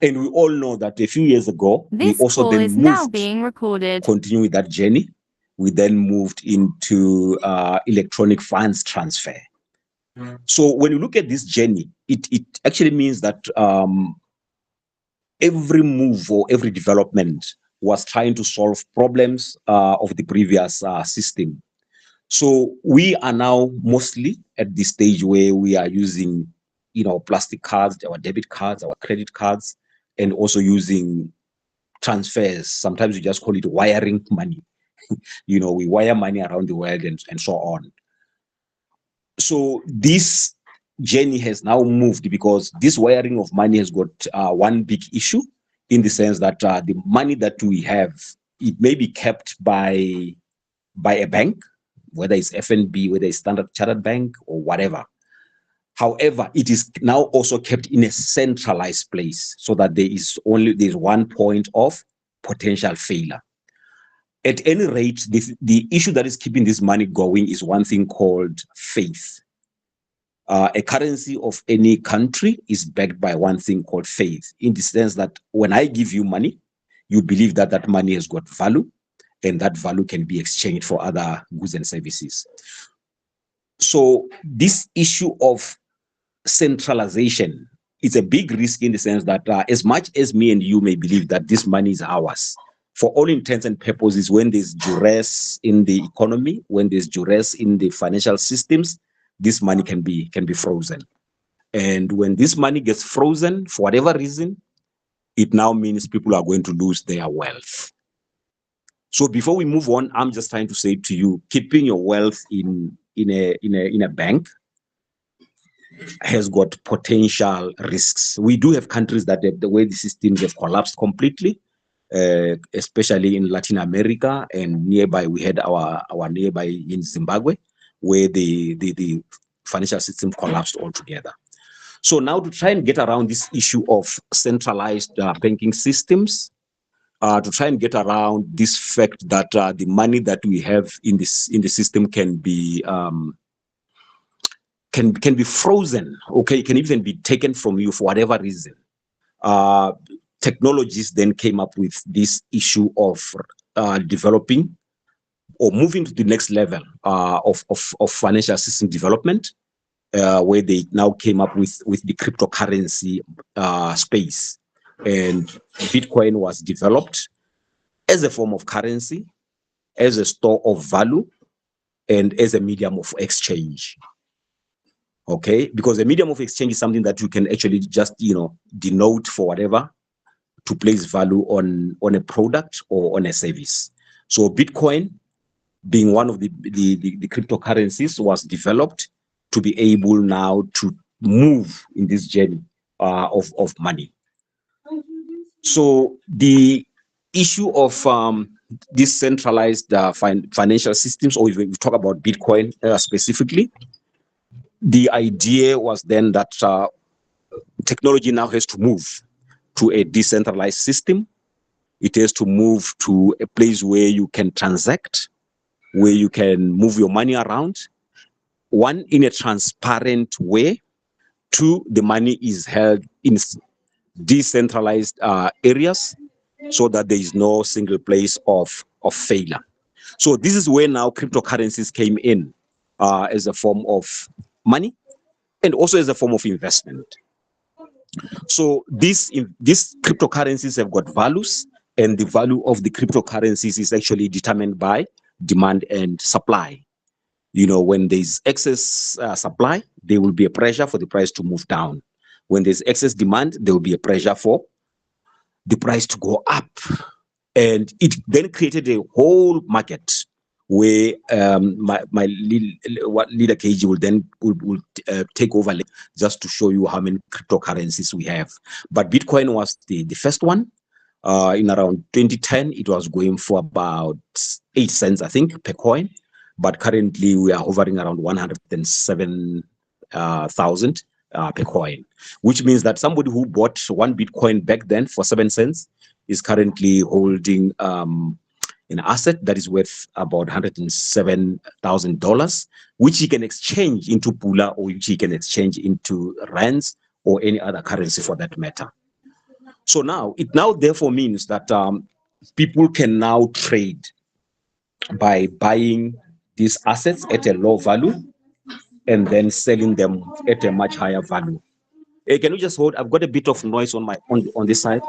And we all know that a few years ago, we This also call then is now moved, being recorded. continue with that journey. We then moved into electronic funds transfer. So when you look at this journey, it actually means that every move or every development was trying to solve problems of the previous system. So we are now mostly at the stage where we are using, plastic cards, our debit cards, our credit cards, and also using transfers. Sometimes we just call it wiring money. We wire money around the world and so on. So this journey has now moved because this wiring of money has got one big issue, in the sense that the money that we have, it may be kept by a bank, whether it's FNB, whether it's Standard Chartered Bank or whatever. However, it is now also kept in a centralized place, so that there's one point of potential failure. At any rate, the issue that is keeping this money going is one thing called faith. A currency of any country is backed by one thing called faith, in the sense that when I give you money, you believe that that money has got value, and that value can be exchanged for other goods and services. So this issue of centralization is a big risk, in the sense that as much as me and you may believe that this money is ours, for all intents and purposes, when there's duress in the economy, when there's duress in the financial systems, this money can be frozen. And when this money gets frozen, for whatever reason, it now means people are going to lose their wealth. So before we move on, I'm just trying to say to you, keeping your wealth in a bank has got potential risks. We do have countries that the way the systems have collapsed completely, especially in Latin America, and nearby we had our nearby in Zimbabwe, where the financial system collapsed altogether. So now, to try and get around this issue of centralized banking systems, to try and get around this fact that the money that we have in the system can be frozen, okay, can even be taken from you for whatever reason. Technologies then came up with this issue of developing or moving to the next level of financial system development, where they now came up with the cryptocurrency space. And Bitcoin was developed as a form of currency, as a store of value, and as a medium of exchange. Okay, because a medium of exchange is something that you can actually just denote for whatever, to place value on a product or on a service. So Bitcoin, being one of the cryptocurrencies, was developed to be able now to move in this journey of money. So the issue of these centralized financial systems, or if we talk about Bitcoin specifically, the idea was then that technology now has to move to a decentralized system. It has to move to a place where you can transact, where you can move your money around. One, in a transparent way. Two, the money is held in decentralized areas, so that there is no single place of failure. So this is where now cryptocurrencies came in as a form of money, and also as a form of investment. So these cryptocurrencies have got values, and the value of the cryptocurrencies is actually determined by demand and supply. When there's excess supply, there will be a pressure for the price to move down. When there's excess demand, there will be a pressure for the price to go up. And it then created a whole market where my leader KG will then take over just to show you how many cryptocurrencies we have. But Bitcoin was the first one. In around 2010, it was going for about 8 cents, I think, per coin. But currently, we are hovering around 107,000 per coin, which means that somebody who bought one Bitcoin back then for 7 cents is currently holding an asset that is worth about $107,000, which he can exchange into Pula, or which he can exchange into rands or any other currency for that matter. So now it therefore means that people can now trade by buying these assets at a low value and then selling them at a much higher value. Hey, can you just hold? I've got a bit of noise on my on this side.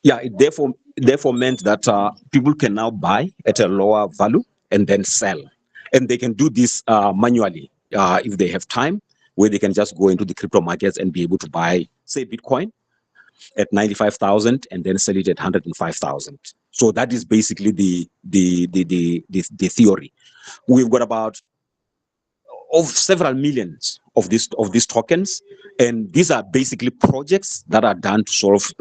Yeah, it therefore meant that people can now buy at a lower value and then sell, and they can do this manually if they have time, where they can just go into the crypto markets and be able to buy, say, Bitcoin at 95,000 and then sell it at 105,000. So that is basically the theory. We've got about several millions of these tokens, and these are basically projects that are done to solve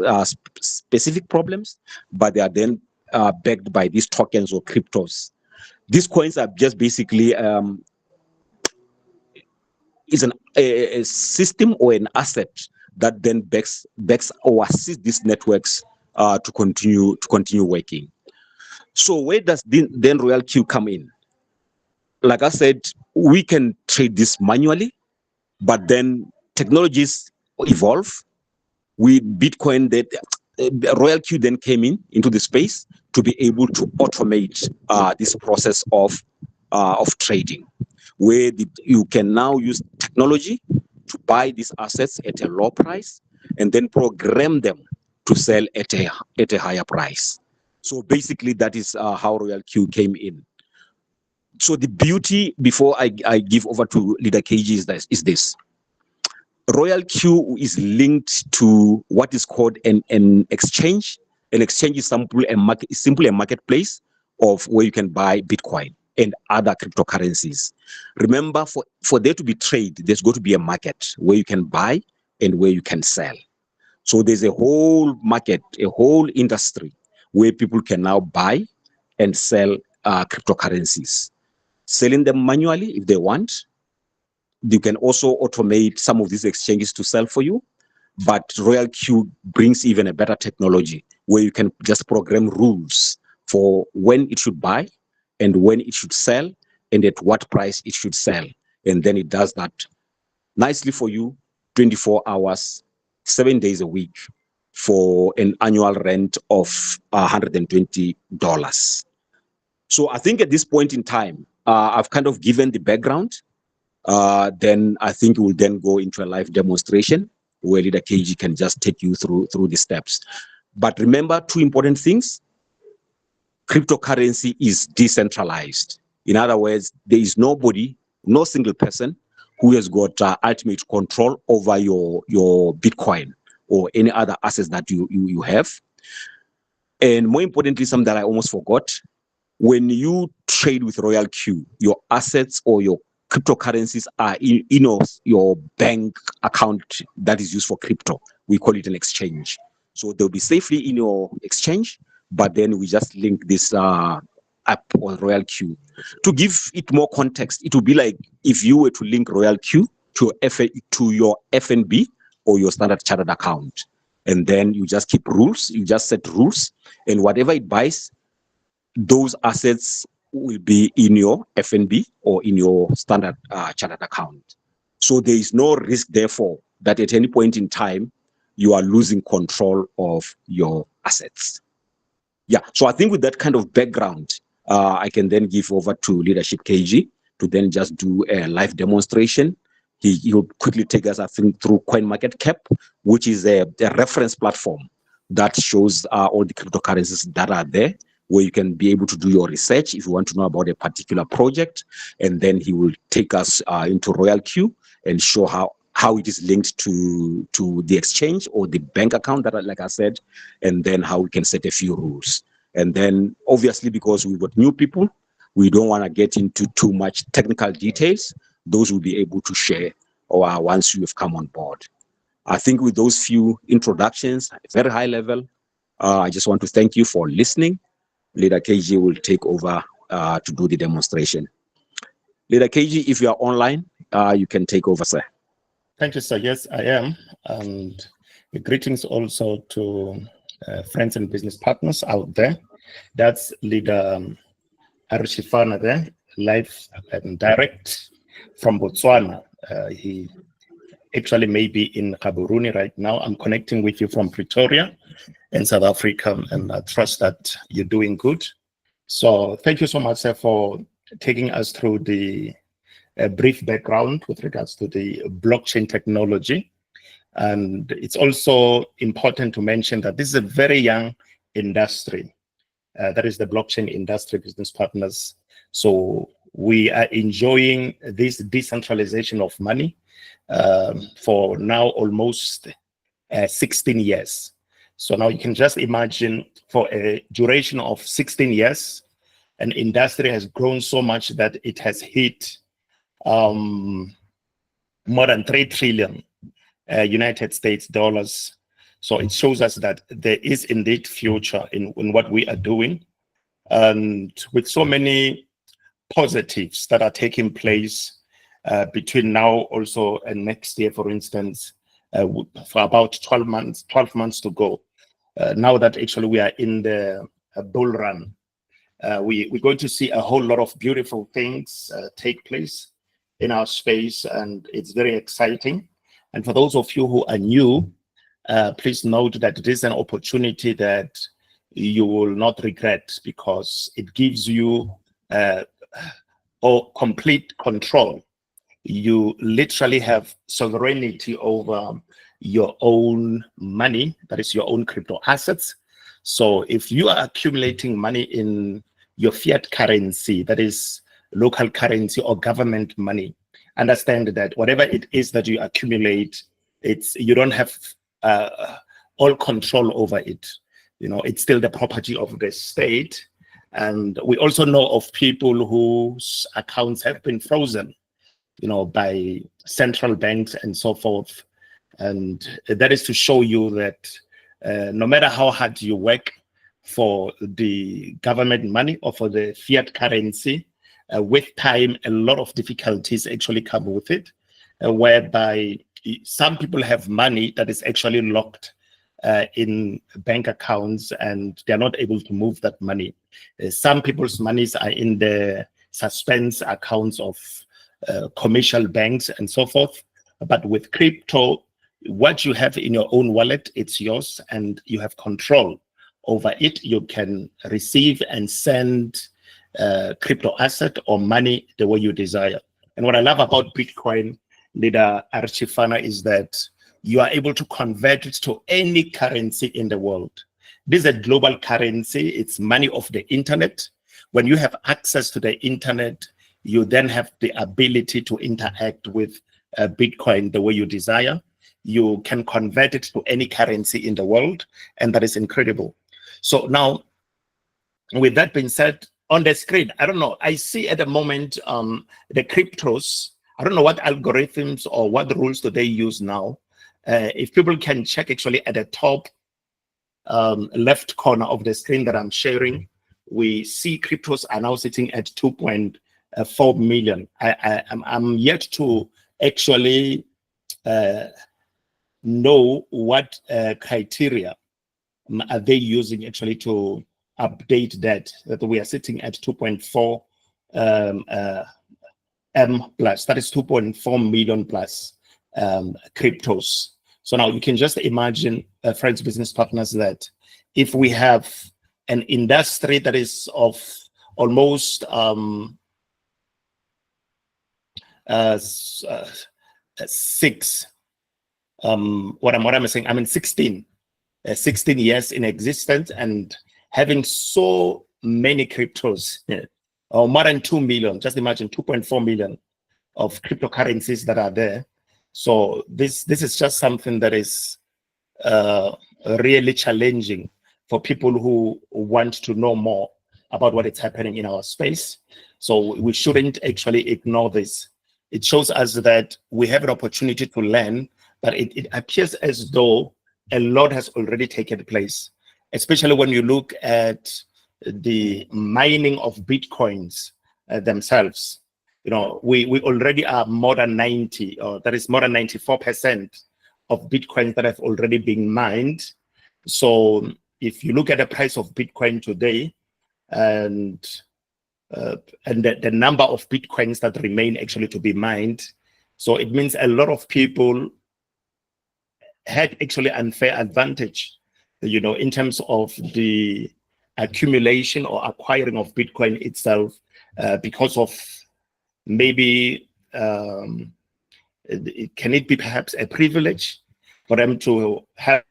specific problems, but they are then backed by these tokens or cryptos. These coins are just basically is a system or an asset that then backs or assists these networks to continue working. So where does then Royal Q come in? Like I said, we can trade this manually, but then technologies evolve. With Bitcoin, that Royal Q then came into the space to be able to automate this process of trading, where you can now use technology to buy these assets at a low price and then program them to sell at a higher price. So basically, that is how Royal Q came in. So the beauty, before I give over to Leader KG, is this. Royal Q is linked to what is called an exchange. An exchange is simply a marketplace of where you can buy Bitcoin and other cryptocurrencies. Remember, for there to be trade, there's got to be a market where you can buy and where you can sell. So there's a whole market, a whole industry where people can now buy and sell cryptocurrencies, selling them manually if they want. You can also automate some of these exchanges to sell for you. But Royal Q brings even a better technology where you can just program rules for when it should buy and when it should sell and at what price it should sell. And then it does that nicely for you, 24 hours, 7 days a week, for an annual rent of $120. So I think at this point in time, I've kind of given the background. Then I think we'll then go into a live demonstration where Leader KG can just take you through the steps. But remember two important things. Cryptocurrency is decentralized. In other words, there is nobody, no single person who has got ultimate control over your Bitcoin or any other assets that you have. And more importantly, something that I almost forgot, when you trade with Royal Q, your assets or your cryptocurrencies are in your bank account that is used for crypto. We call it an exchange. So they'll be safely in your exchange, but then we just link this app on Royal Q. To give it more context, it would be like if you were to link Royal Q to your FNB or your Standard Chartered account. And then you just keep rules, you just set rules, and whatever it buys, those assets will be in your FNB or in your Standard Chartered account. So there is no risk, therefore, that at any point in time, you are losing control of your assets. Yeah, so I think with that kind of background, I can then give over to Leadership KG to then just do a live demonstration. He'll quickly take us, I think, through CoinMarketCap, which is a reference platform that shows all the cryptocurrencies that are there, where you can be able to do your research if you want to know about a particular project. And then he will take us into Royal Q and show how it is linked to the exchange or the bank account that, like I said, and then how we can set a few rules. And then obviously, because we've got new people, we don't want to get into too much technical details. Those will be able to share once you have come on board. I think with those few introductions, at a very high level, I just want to thank you for listening. Leader KG will take over to do the demonstration. Leader KG, if you are online, you can take over, sir. Thank you, sir. Yes, I am. And greetings also to friends and business partners out there. That's Leader Arishifana there, live and direct from Botswana. He actually maybe in Gaborone right now. I'm connecting with you from Pretoria in South Africa, and I trust that you're doing good. So thank you so much, sir, for taking us through the brief background with regards to the blockchain technology. And it's also important to mention that this is a very young industry. That is the blockchain industry, business partners. So we are enjoying this decentralization of money for now almost 16 years. So now you can just imagine, for a duration of 16 years, an industry has grown so much that it has hit more than 3 trillion United States dollars. So it shows us that there is indeed future in what we are doing. And with so many positives that are taking place between now also and next year, for instance, for about 12 months to go. Now that actually we are in the bull run, we're going to see a whole lot of beautiful things take place in our space, and it's very exciting. And for those of you who are new, please note that it is an opportunity that you will not regret, because it gives you complete control. You literally have sovereignty over your own money, that is your own crypto assets. So if you are accumulating money in your fiat currency, that is local currency or government money, understand that whatever it is that you accumulate, you don't have all control over it. You know, it's still the property of the state. And we also know of people whose accounts have been frozen, you know, by central banks and so forth. And that is to show you that no matter how hard you work for the government money or for the fiat currency, with time, a lot of difficulties actually come with it, whereby some people have money that is actually locked in bank accounts, and they're not able to move that money. Some people's monies are in the suspense accounts of commercial banks and so forth. But with crypto, what you have in your own wallet, it's yours, and you have control over it. You can receive and send crypto asset or money the way you desire. And what I love about Bitcoin, Leader Archifana, is that you are able to convert it to any currency in the world. This is a global currency. It's money of the internet. When you have access to the internet, you then have the ability to interact with Bitcoin the way you desire. You can convert it to any currency in the world, and that is incredible. So now, with that being said, on the screen, I don't know, I see at the moment the cryptos. I don't know what algorithms or what rules do they use now. If people can check actually at the top left corner of the screen that I'm sharing, we see cryptos are now sitting at 2.4 million. I'm yet to actually know what criteria are they using actually to update that we are sitting at 2.4 M plus, that is 2.4 million plus cryptos. So now you can just imagine, friends, business partners, that if we have an industry that is of almost 16 years in existence, and having so many cryptos, or more than 2 million, just imagine 2.4 million of cryptocurrencies that are there. So this is just something that is really challenging for people who want to know more about what is happening in our space. So we shouldn't actually ignore this. It shows us that we have an opportunity to learn, but it appears as though a lot has already taken place, especially when you look at the mining of Bitcoins themselves. You know, we already are more than 90, or that is more than 94% of Bitcoins that have already been mined. So if you look at the price of Bitcoin today, and the number of Bitcoins that remain actually to be mined, so it means a lot of people had actually unfair advantage, you know, in terms of the accumulation or acquiring of Bitcoin itself, because of maybe, can it be perhaps a privilege for them to have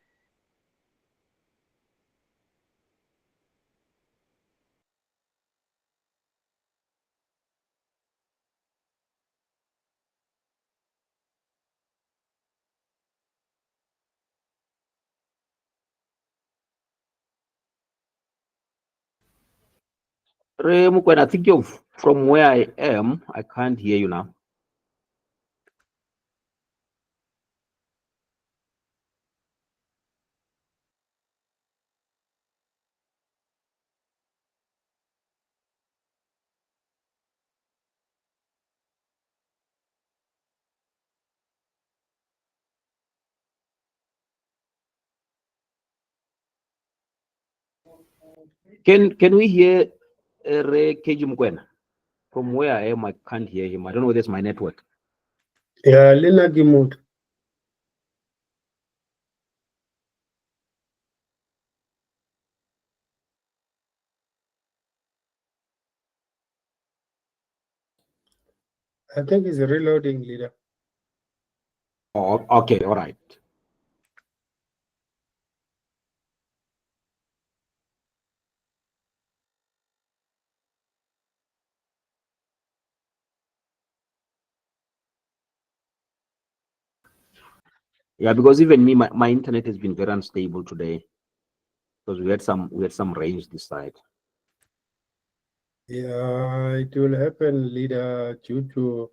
Mukwena, I think you're from where I am. I can't hear you now. Can we hear Keji Mukwena? From where I am, I can't hear him. I don't know whether it's my network. Yeah, Lena Gimut. I think it's reloading, leader. Oh, okay, all right. Yeah, because even me, my internet has been very unstable today because we had some rains this side. Yeah, it will happen, leader, due to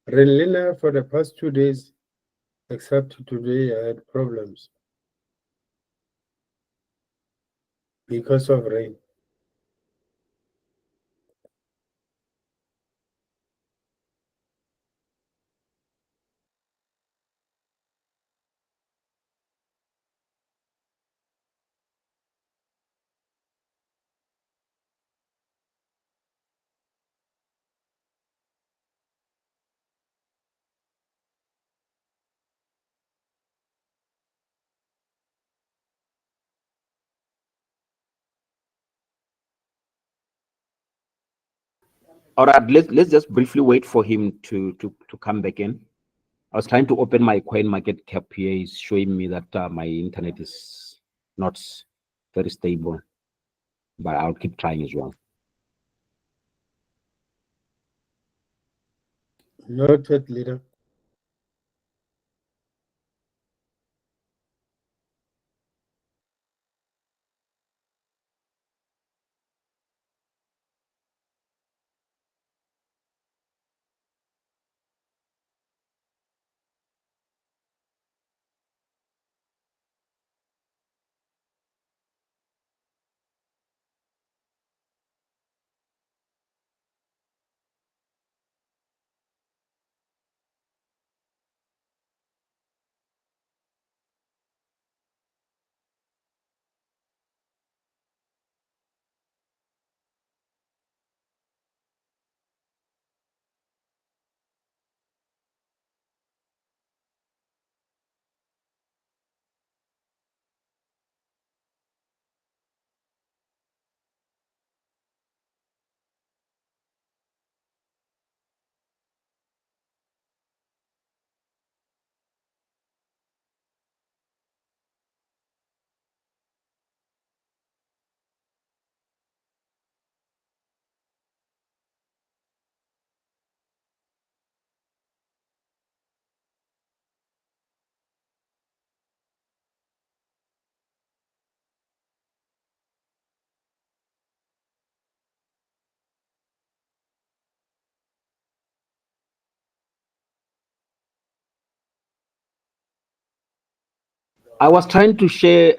Renlina for the past 2 days, except today I had problems because of rain. All right, let's just briefly wait for him to come back in. I was trying to open my CoinMarketCap here. It's showing me that my internet is not very stable, but I'll keep trying as well. Noted, leader. I was trying to share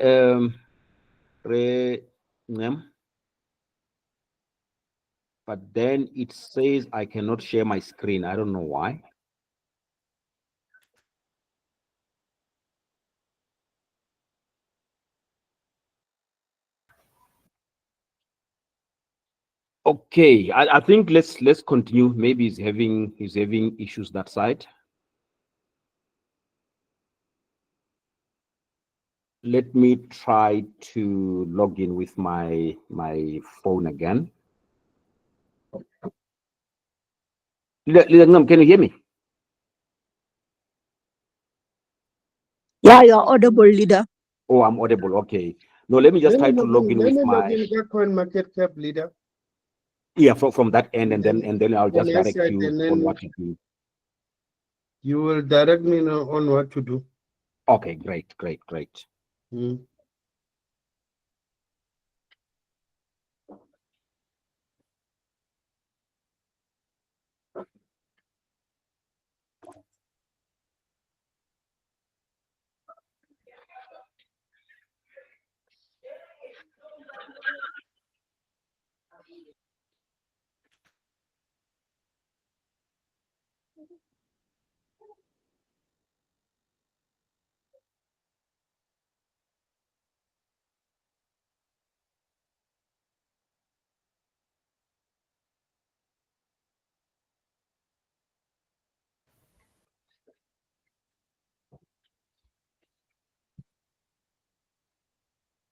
but then it says I cannot share my screen. I don't know why. Okay, I think let's continue. Maybe he's having issues that side. let me try to log in with my phone again. Leader Ngam, can you hear me? Yeah, you're audible, leader. Oh, I'm audible. Okay. No, let me just try to log in with my CoinMarketCap, leader. yeah from that end, and then I'll just yes, direct you and then on what to do. You will direct me on what to do. Okay, great. Mm.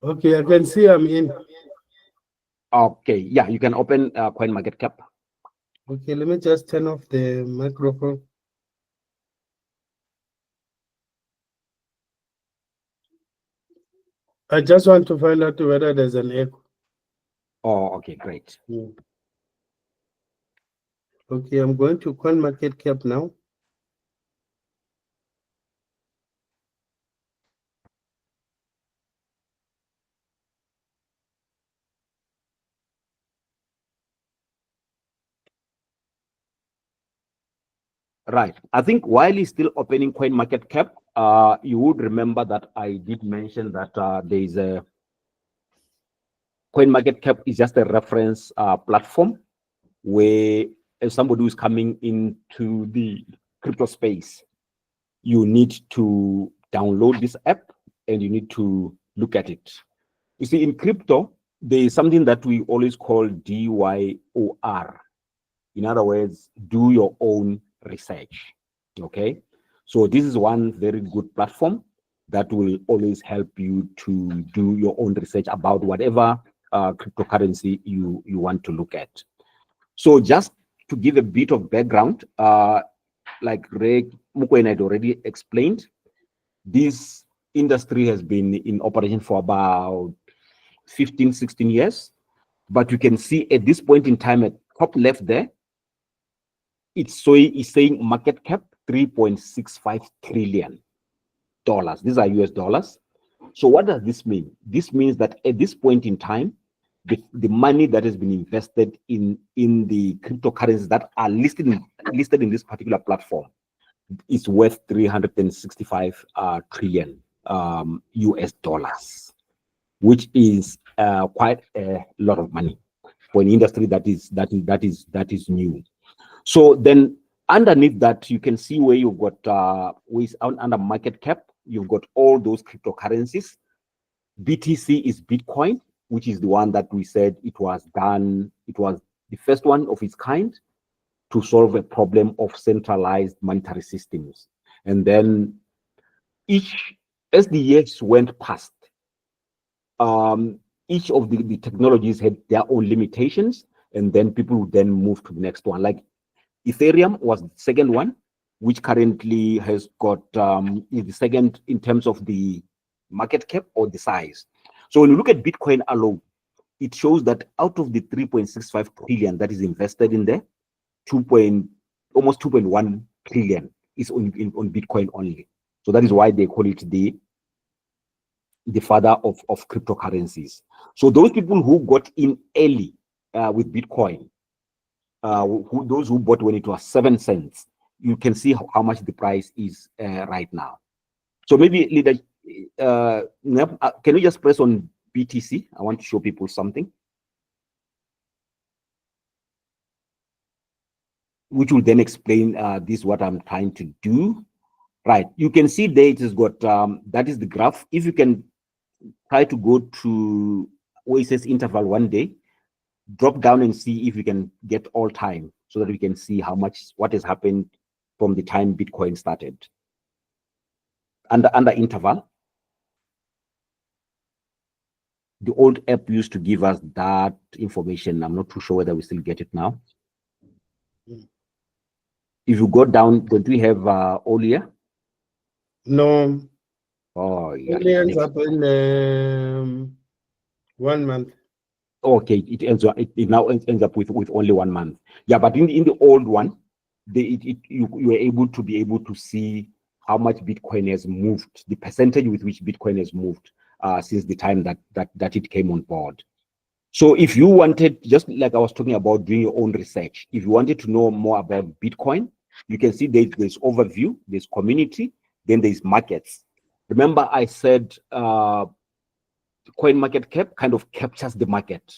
Okay, I can see I'm in. Okay, yeah, you can open CoinMarketCap. Okay, let me just turn off the microphone. I just want to find out whether there's an echo. Oh, okay, great. Okay, I'm going to CoinMarketCap now. Right. I think while he's still opening CoinMarketCap, you would remember that I did mention that there is a CoinMarketCap is just a reference platform where if somebody who is coming into the crypto space, you need to download this app and you need to look at it. You see, in crypto, there is something that we always call DYOR. In other words, do your own research. Okay. So this is one very good platform that will always help you to do your own research about whatever cryptocurrency you want to look at. So just to give a bit of background, like Ray Mukwena had already explained, this industry has been in operation for about 15, 16 years. But you can see at this point in time at top left there, it's saying market cap $3.65 trillion. These are US dollars. So what does this mean? This means that at this point in time, the money that has been invested in the cryptocurrencies that are listed in this particular platform is worth 365 trillion US dollars, which is quite a lot of money for an industry that is new. So then underneath that, you can see where you've got under market cap, you've got all those cryptocurrencies. BTC is Bitcoin, which is the one that we said it was the first one of its kind to solve a problem of centralized monetary systems. And then as the years went past, each of the technologies had their own limitations, and then people would then move to the next one. Like Ethereum was the second one, which currently has got is the second in terms of the market cap or the size. So when you look at Bitcoin alone, it shows that out of the 3.65 trillion that is invested in there, almost 2.1 trillion is on Bitcoin only. So that is why they call it the father of cryptocurrencies. So those people who got in early with Bitcoin, those who bought when it was 7 cents, you can see how much the price is right now. So maybe, leader, can you just press on BTC? I want to show people something, which will then explain this, what I'm trying to do. Right, you can see there it has got, that is the graph. If you can try to go to where it says interval 1 day, drop down and see if you can get all time so that we can see what has happened from the time Bitcoin started. Under interval. The old app used to give us that information. I'm not too sure whether we still get it now. If you go down, don't we have Olia? No. Oh, yeah. Only ends up in 1 month. Okay, it now ends up with only 1 month. Yeah, but in the old one, you were able to see how much Bitcoin has moved, the percentage with which Bitcoin has moved since the time that it came on board. So if you wanted, just like I was talking about doing your own research, if you wanted to know more about Bitcoin, you can see there's overview, there's community, then there's markets. Remember I said CoinMarketCap kind of captures the market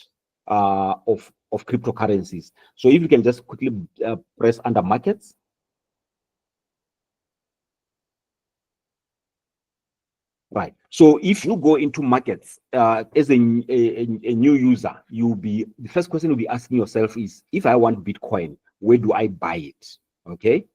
of cryptocurrencies. So if you can just quickly press under markets. Right. So if you go into markets as a new user, the first question you'll be asking yourself is, if I want Bitcoin, where do I buy it? Okay.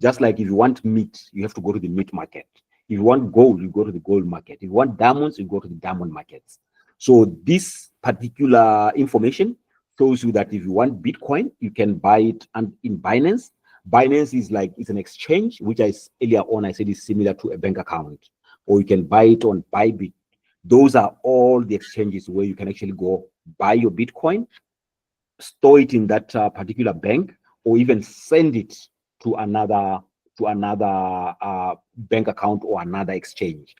Just like if you want meat, you have to go to the meat market. If you want gold, you go to the gold market. If you want diamonds, you go to the diamond markets. So this particular information shows you that if you want Bitcoin, you can buy it in Binance. Binance is an exchange, which earlier on I said is similar to a bank account. Or you can buy it on Bybit. Those are all the exchanges where you can actually go buy your Bitcoin, store it in that particular bank, or even send it to another bank account or another exchange.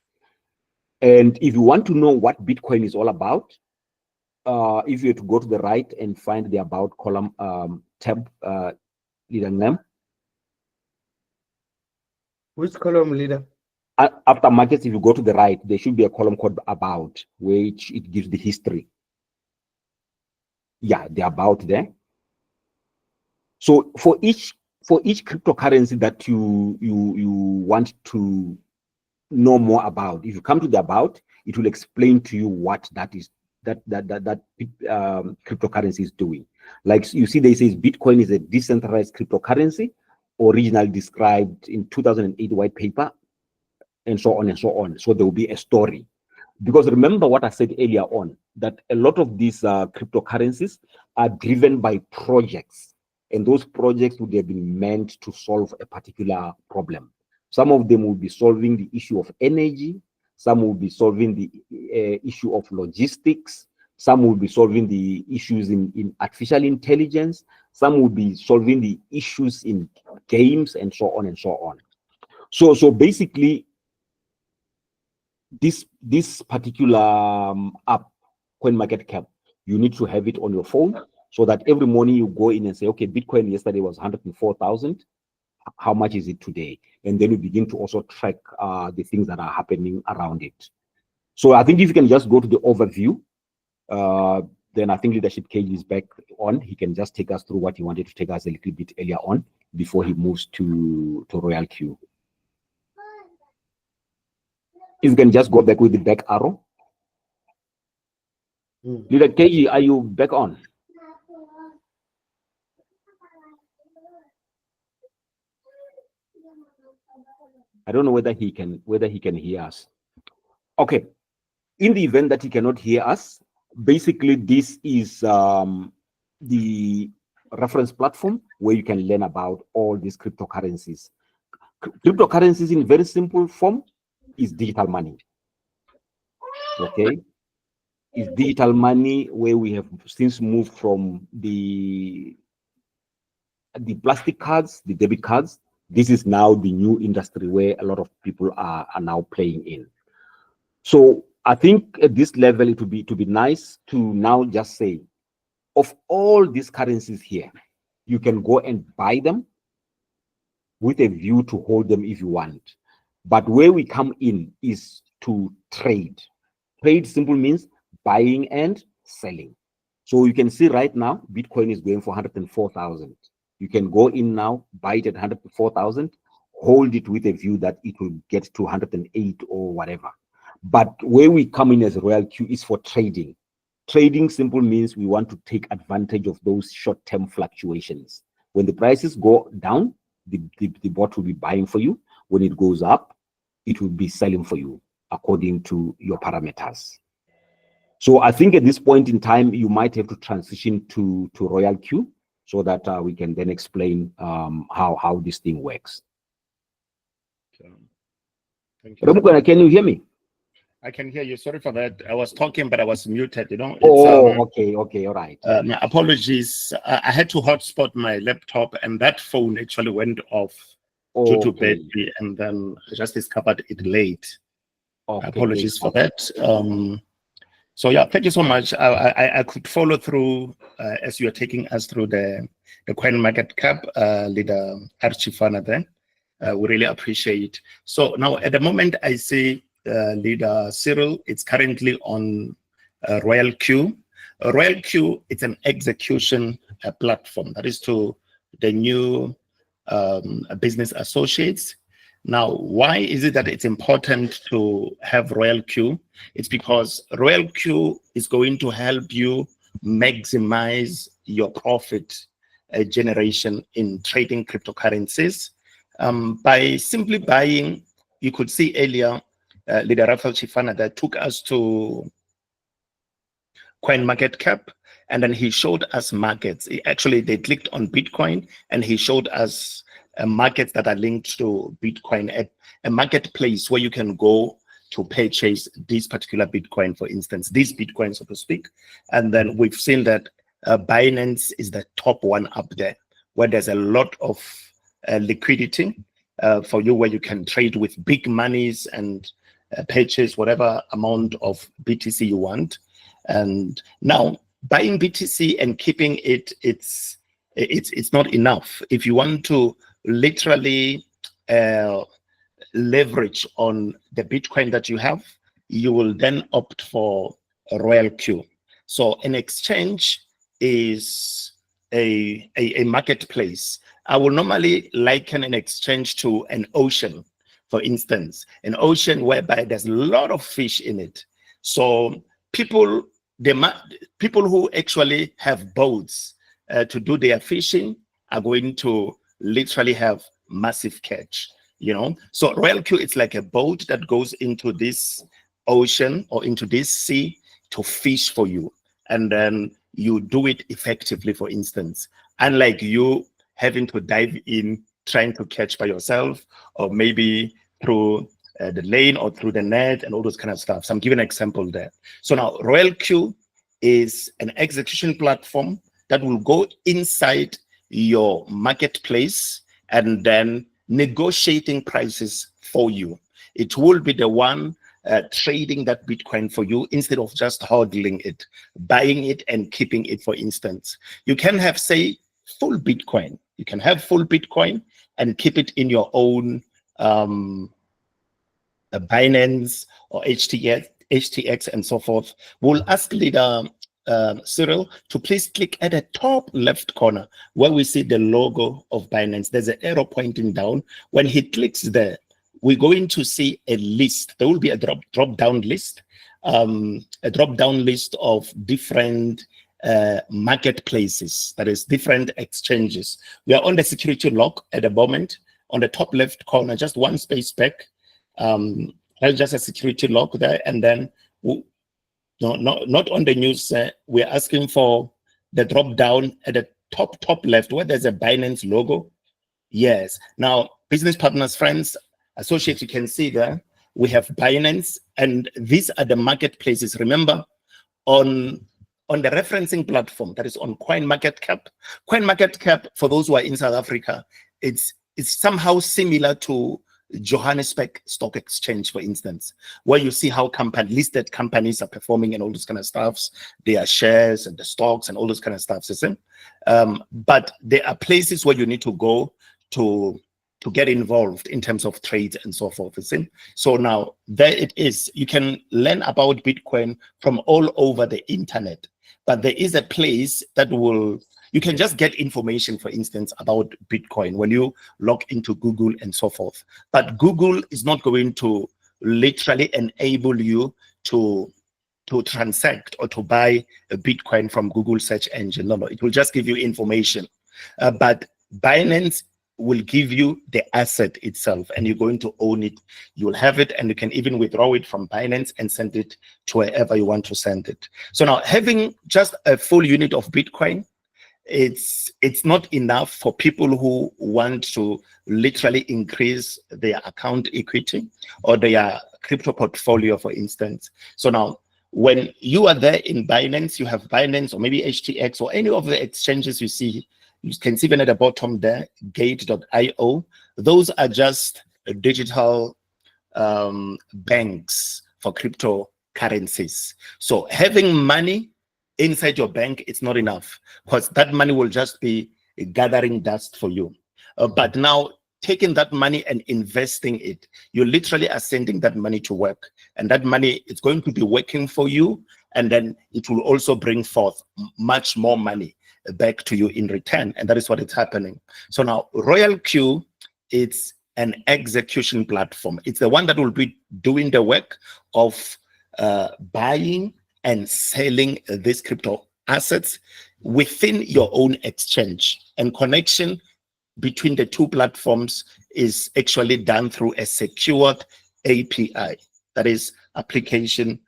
And if you want to know what Bitcoin is all about, if you were to go to the right and find the About column tab, leader name. Which column, leader? After markets, if you go to the right, there should be a column called About, which it gives the history. Yeah, the About there. So for each cryptocurrency that you want to know more about, if you come to the About, it will explain to you what that is, that cryptocurrency is doing. Like you see, they say Bitcoin is a decentralized cryptocurrency, originally described in 2008 white paper, and so on and so on. So there will be a story. Because remember what I said earlier on, that a lot of these cryptocurrencies are driven by projects. And those projects would have been meant to solve a particular problem. Some of them will be solving the issue of energy. Some will be solving the issue of logistics. Some will be solving the issues in artificial intelligence. Some will be solving the issues in games, and so on and so on. So basically, this particular app, CoinMarketCap, you need to have it on your phone so that every morning you go in and say, okay, Bitcoin yesterday was 104,000. How much is it today? And then you begin to also track the things that are happening around it. So I think if you can just go to the overview, then I think Leadership KG is back on. He can just take us through what he wanted to take us a little bit earlier on before he moves to Royal Q. If you can just go back with the back arrow. Leader KG, are you back on? I don't know whether he can hear us. Okay. In the event that he cannot hear us, basically this is the reference platform where you can learn about all these cryptocurrencies. Cryptocurrencies in very simple form is digital money. Okay. Is digital money where we have since moved from the plastic cards, the debit cards. This is now the new industry where a lot of people are now playing in. So I think at this level, it would be nice to now just say, of all these currencies here, you can go and buy them with a view to hold them if you want. But where we come in is to trade. Trade simple means buying and selling. So you can see right now, Bitcoin is going for 104,000. You can go in now, buy it at 104,000, hold it with a view that it will get to 108 or whatever. But where we come in as Royal Q is for trading. Trading simple means we want to take advantage of those short-term fluctuations. When the prices go down, the bot will be buying for you. When it goes up, it will be selling for you according to your parameters. So I think at this point in time, you might have to transition to Royal Q so that we can then explain how this thing works. Thank you. Can you hear me? I can hear you. Sorry for that. I was talking, but I was muted. You know. Okay, all right. My apologies. I had to hotspot my laptop, and that phone actually went off due to battery, and then I just discovered it late. Apologies for that. So yeah, thank you so much. I could follow through as you are taking us through the Coin Market Cap, leader Archie Fana there. We really appreciate. So now at the moment I see leader Cyril, it's currently on Royal Q. Royal Q, it's an execution platform that is to the new business associates. Now, why is it that it's important to have Royal Q? It's because Royal Q is going to help you maximize your profit generation in trading cryptocurrencies. By simply buying, you could see earlier, leader Raphael Chifana that took us to CoinMarketCap, and then he showed us markets. Actually, they clicked on Bitcoin, and he showed us markets that are linked to Bitcoin at a marketplace where you can go to purchase this particular Bitcoin, for instance, this Bitcoin, so to speak. And then we've seen that Binance is the top one up there, where there's a lot of liquidity for you, where you can trade with big monies and purchase whatever amount of BTC you want. And now buying BTC and keeping it, it's not enough. If you want to literally leverage on the Bitcoin that you have, you will then opt for a Royal Q. So an exchange is a marketplace. I will normally liken an exchange to an ocean, for instance, an ocean whereby there's a lot of fish in it. So people who actually have boats to do their fishing are going to literally have massive catch, you know. So Royal Q, it's like a boat that goes into this ocean or into this sea to fish for you, and then you do it effectively, for instance, unlike you having to dive in trying to catch by yourself, or maybe through the lane or through the net and all those kind of stuff. So I'm giving an example there. So now Royal Q is an execution platform that will go inside your marketplace and then negotiating prices for you. It will be the one trading that Bitcoin for you instead of just hodling it, buying it and keeping it, for instance. You can have, say, full Bitcoin. You can have full Bitcoin and keep it in your own Binance or HTX and so forth. We'll ask leader Cyril to please click at the top left corner where we see the logo of Binance. There's an arrow pointing down. When he clicks there, we're going to see a list. There will be a drop down list of different marketplaces, that is different exchanges. We are on the security lock at the moment. On the top left corner, just one space back, there's just a security lock there, and then not on the news. We're asking for the drop down at the top left where there's a Binance logo. Yes. Now, business partners, friends, associates, you can see there we have Binance, and these are the marketplaces. Remember, on the referencing platform that is on CoinMarketCap. CoinMarketCap, for those who are in South Africa, it's somehow similar to Johannesburg Stock Exchange, for instance, where you see how listed companies are performing and all those kind of stuffs, their shares and the stocks and all those kind of stuff. But there are places where you need to go to get involved in terms of trades and so forth. So now there it is. You can learn about Bitcoin from all over the internet, but there is a place that you can just get information, for instance, about Bitcoin when you log into Google and so forth. But Google is not going to literally enable you to transact or to buy a Bitcoin from Google search engine. No, it will just give you information. But Binance will give you the asset itself, and you're going to own it. You'll have it, and you can even withdraw it from Binance and send it to wherever you want to send it. So now, having just a full unit of Bitcoin, it's not enough for people who want to literally increase their account equity or their crypto portfolio, for instance. So now, when you are there in Binance, you have Binance or maybe HTX or any of the exchanges you see. You can see even at the bottom there, Gate.io. Those are just digital banks for cryptocurrencies. So having money inside your bank, it's not enough, because that money will just be gathering dust for you. But now, taking that money and investing it, you literally are sending that money to work, and that money is going to be working for you, and then it will also bring forth much more money back to you in return. And that is what is happening. So now, RoyalQ, it's an execution platform. It's the one that will be doing the work of buying and selling these crypto assets within your own exchange. And connection between the two platforms is actually done through a secured API, that is application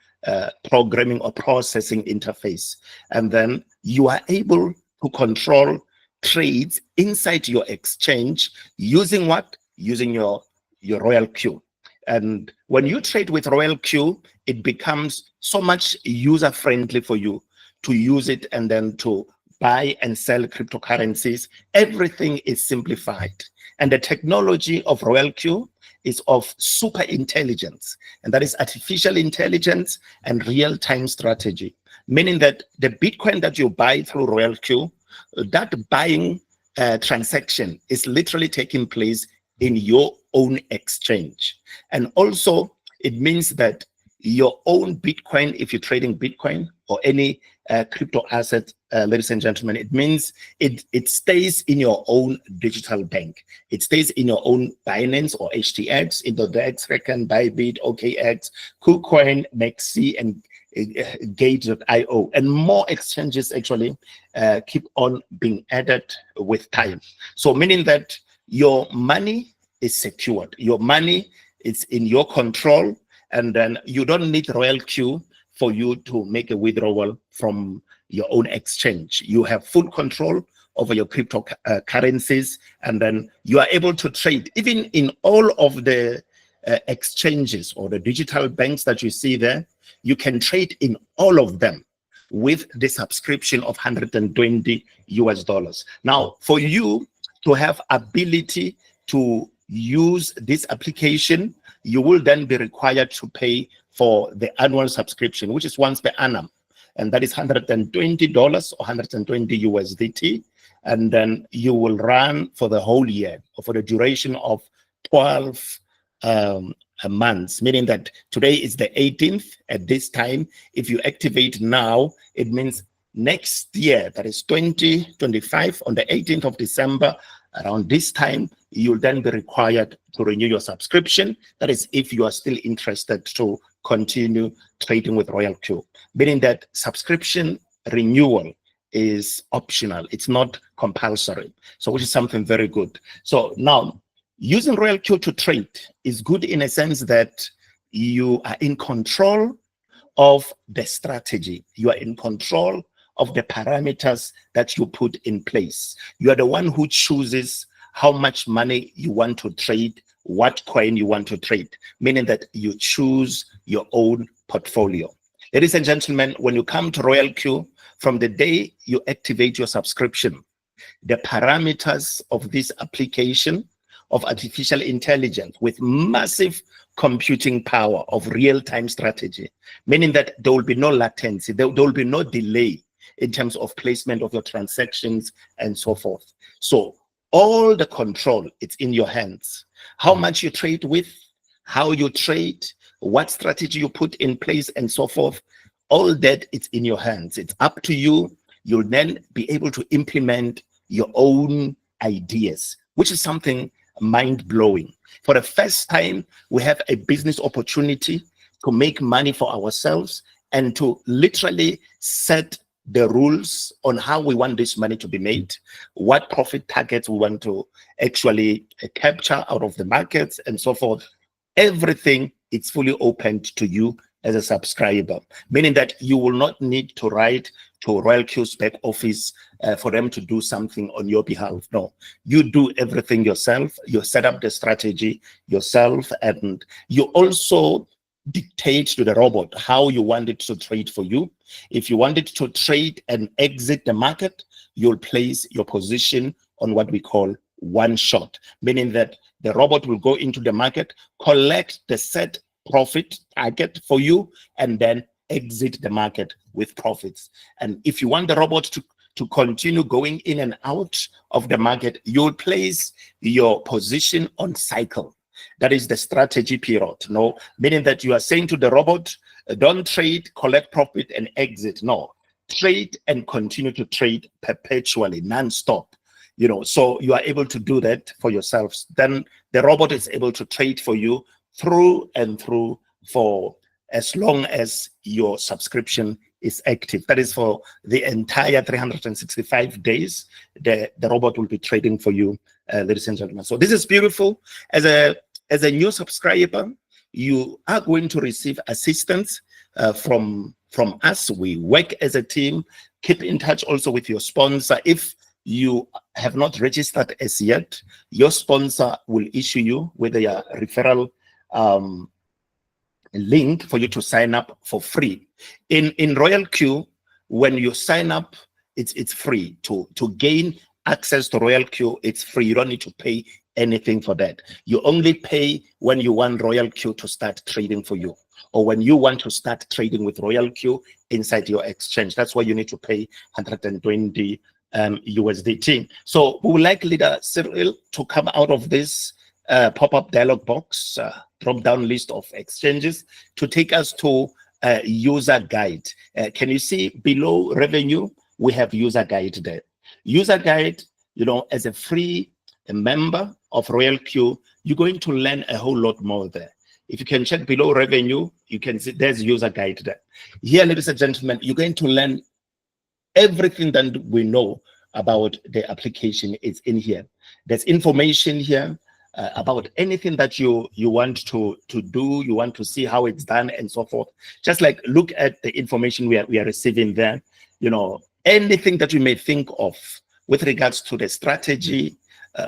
programming or processing interface. And then you are able to control trades inside your exchange using what? Using your RoyalQ. And when you trade with RoyalQ, it becomes so much user-friendly for you to use it and then to buy and sell cryptocurrencies. Everything is simplified. And the technology of RoyalQ is of super intelligence, and that is artificial intelligence and real-time strategy, meaning that the Bitcoin that you buy through RoyalQ, that buying transaction is literally taking place in your own exchange. And also, it means that your own Bitcoin, if you're trading Bitcoin or any crypto asset, ladies and gentlemen, it means it stays in your own digital bank. It stays in your own Binance or HTX, Indodex, Kraken, Bybit, OKX, KuCoin, Maxi, and Gate.io, and more exchanges actually keep on being added with time. So meaning that your money is secured, your money is in your control, and then you don't need RoyalQ for you to make a withdrawal from your own exchange. You have full control over your cryptocurrencies, and then you are able to trade even in all of the exchanges or the digital banks that you see there. You can trade in all of them with the subscription of $120 US. Now, for you to have ability to use this application, you will then be required to pay for the annual subscription, which is once per annum, and that is $120 or 120 USDT, and then you will run for the whole year or for the duration of 12 months, meaning that today is the 18th at this time. If you activate now, it means next year, that is 2025, on the 18th of December, around this time, you'll then be required to renew your subscription. That is if you are still interested to continue trading with RoyalQ, meaning that subscription renewal is optional. It's not compulsory. So which is something very good. So now, using RoyalQ to trade is good in a sense that you are in control of the strategy. You are in control of the parameters that you put in place. You are the one who chooses how much money you want to trade, what coin you want to trade, meaning that you choose your own portfolio. Ladies and gentlemen, when you come to RoyalQ, from the day you activate your subscription, the parameters of this application of artificial intelligence with massive computing power of real-time strategy, meaning that there will be no latency, there will be no delay in terms of placement of your transactions and so forth. So all the control, it's in your hands. How much you trade with, how you trade, what strategy you put in place and so forth, all that it's in your hands. It's up to you. You'll then be able to implement your own ideas, which is something mind-blowing. For the first time, we have a business opportunity to make money for ourselves and to literally set the rules on how we want this money to be made, what profit targets we want to actually capture out of the markets and so forth. Everything is fully open to you as a subscriber, meaning that you will not need to write to Royal Q's back office for them to do something on your behalf. No, you do everything yourself. You set up the strategy yourself, and you also dictate to the robot how you want it to trade for you. If you want it to trade and exit the market, you'll place your position on what we call one shot, meaning that the robot will go into the market, collect the set profit target for you, and then exit the market with profits. And if you want the robot to continue going in and out of the market, you'll place your position on cycle. That is the strategy period. No, meaning that you are saying to the robot, don't trade, collect profit, and exit. No, trade and continue to trade perpetually, non-stop. You know, so you are able to do that for yourselves. Then the robot is able to trade for you through and through for as long as your subscription is active. That is for the entire 365 days. The robot will be trading for you, ladies and gentlemen. So this is beautiful. As a new subscriber, you are going to receive assistance from us. We work as a team. Keep in touch also with your sponsor. If you have not registered as yet, your sponsor will issue you with a referral link for you to sign up for free. In Royal Q, when you sign up, it's free. To gain access to Royal Q, it's free. You don't need to pay anything for that. You only pay when you want Royal Q to start trading for you, or when you want to start trading with Royal Q inside your exchange. That's why you need to pay 120 USDT. So we would like Leader Cyril to come out of this pop-up dialog box, drop-down list of exchanges, to take us to user guide. Can you see below revenue, we have user guide there. User guide, you know, as a free member of Royal Q, you're going to learn a whole lot more there. If you can check below revenue, you can see there's user guide there. Here, ladies and gentlemen, you're going to learn everything that we know about the application is in here. There's information here about anything that you want to do, you want to see how it's done and so forth. Just like look at the information we are receiving there. You know, anything that you may think of with regards to the strategy,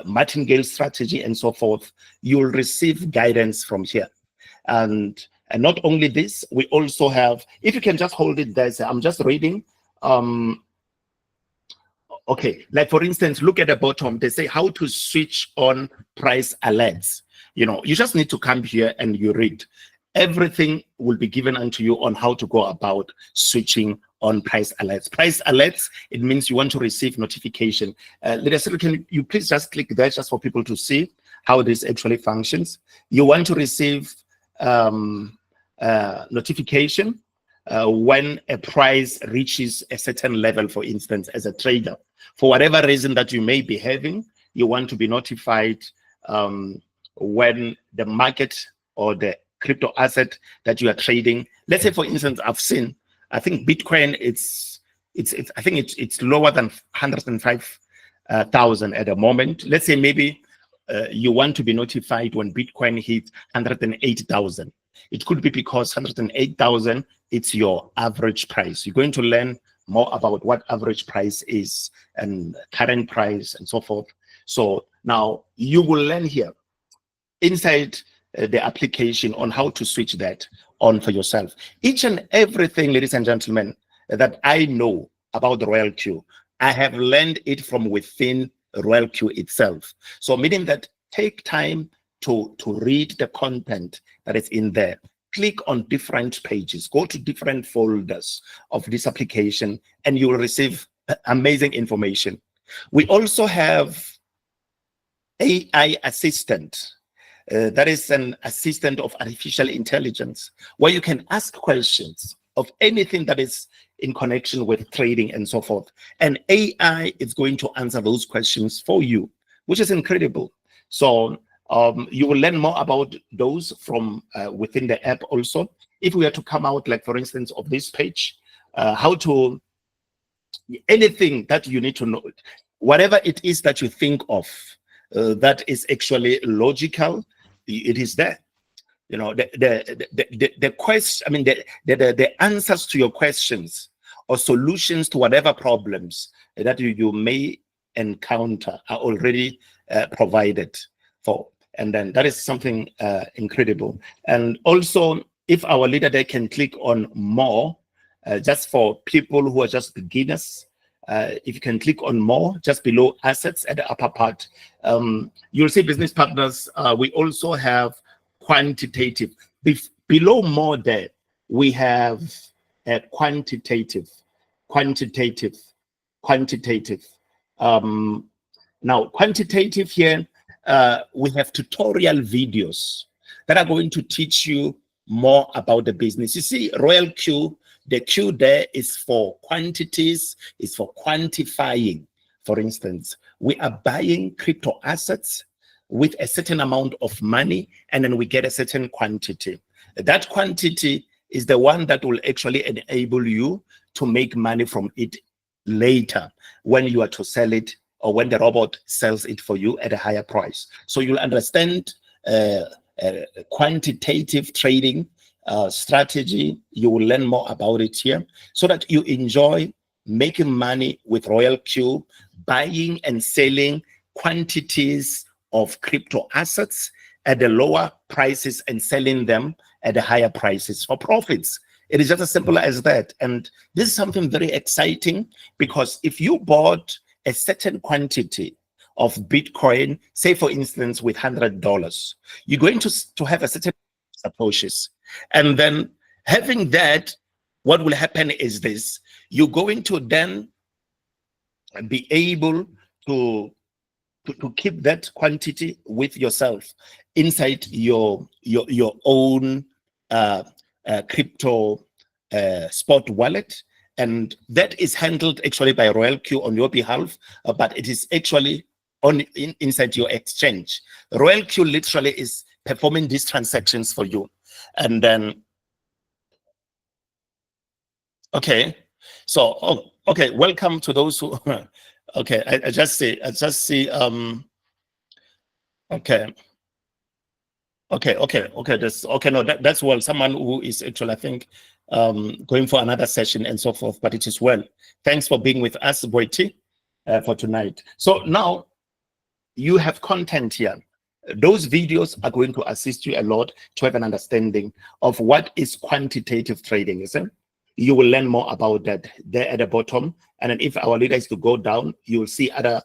martingale strategy and so forth, you'll receive guidance from here. And not only this, we also have, if you can just hold it there, I'm just reading. Okay, like for instance, look at the bottom. They say how to switch on price alerts. You know, you just need to come here and you read. Everything will be given unto you on how to go about switching on price alerts. Price alerts, it means you want to receive notification. Can you please just click there just for people to see how this actually functions. You want to receive notification when a price reaches a certain level, for instance, as a trader. For whatever reason that you may be having, you want to be notified when the market or the crypto asset that you are trading. Let's say, for instance, I think Bitcoin, it's lower than 105,000 at the moment. Let's say maybe you want to be notified when Bitcoin hits 108,000. It could be because 108,000, it's your average price. You're going to learn more about what average price is and current price and so forth. So now you will learn here inside the application on how to switch that on for yourself. Each and everything, ladies and gentlemen, that I know about the Royal Q, I have learned it from within Royal Q itself. So meaning that take time to read the content that is in there. Click on different pages, go to different folders of this application, and you will receive amazing information. We also have AI Assistant. That is an assistant of artificial intelligence, where you can ask questions of anything that is in connection with trading and so forth. And AI is going to answer those questions for you, which is incredible. So you will learn more about those from within the app also. If we are to come out, like for instance, of this page, how to anything that you need to know, whatever it is that you think of that is actually logical, it is there. You know, the question, I mean, the answers to your questions or solutions to whatever problems that you may encounter are already provided for. And then that is something incredible. And also, if our leader there can click on more, just for people who are just beginners, if you can click on more just below assets at the upper part, you'll see business partners. We also have quantitative. Below more there, we have quantitative. Now, quantitative here, we have tutorial videos that are going to teach you more about the business. You see, Royal Q, the Q there is for quantities, is for quantifying. For instance, we are buying crypto assets with a certain amount of money, and then we get a certain quantity. That quantity is the one that will actually enable you to make money from it later when you are to sell it, or when the robot sells it for you at a higher price. So you'll understand quantitative trading strategy. You will learn more about it here, so that you enjoy making money with Royal Q, buying and selling quantities of crypto assets at the lower prices and selling them at the higher prices for profits. It is just as simple as that. And this is something very exciting, because if you bought a certain quantity of Bitcoin, say for instance with $100, you're going to have a certain Satoshis. And then having that, what will happen is this: you're going to then be able to keep that quantity with yourself inside your own crypto spot wallet. And that is handled actually by Royal Q on your behalf, but it is actually inside your exchange. Royal Q literally is performing these transactions for you. And then, okay, so okay, welcome to those who okay, I just see okay, that's okay. No, that's well, someone who is actually, I think, going for another session and so forth, but it is well. Thanks for being with us, Boiti, for tonight. So now you have content here. Those videos are going to assist you a lot to have an understanding of what is quantitative trading, isn't it? You will learn more about that there at the bottom. And then if our leader is to go down, you will see other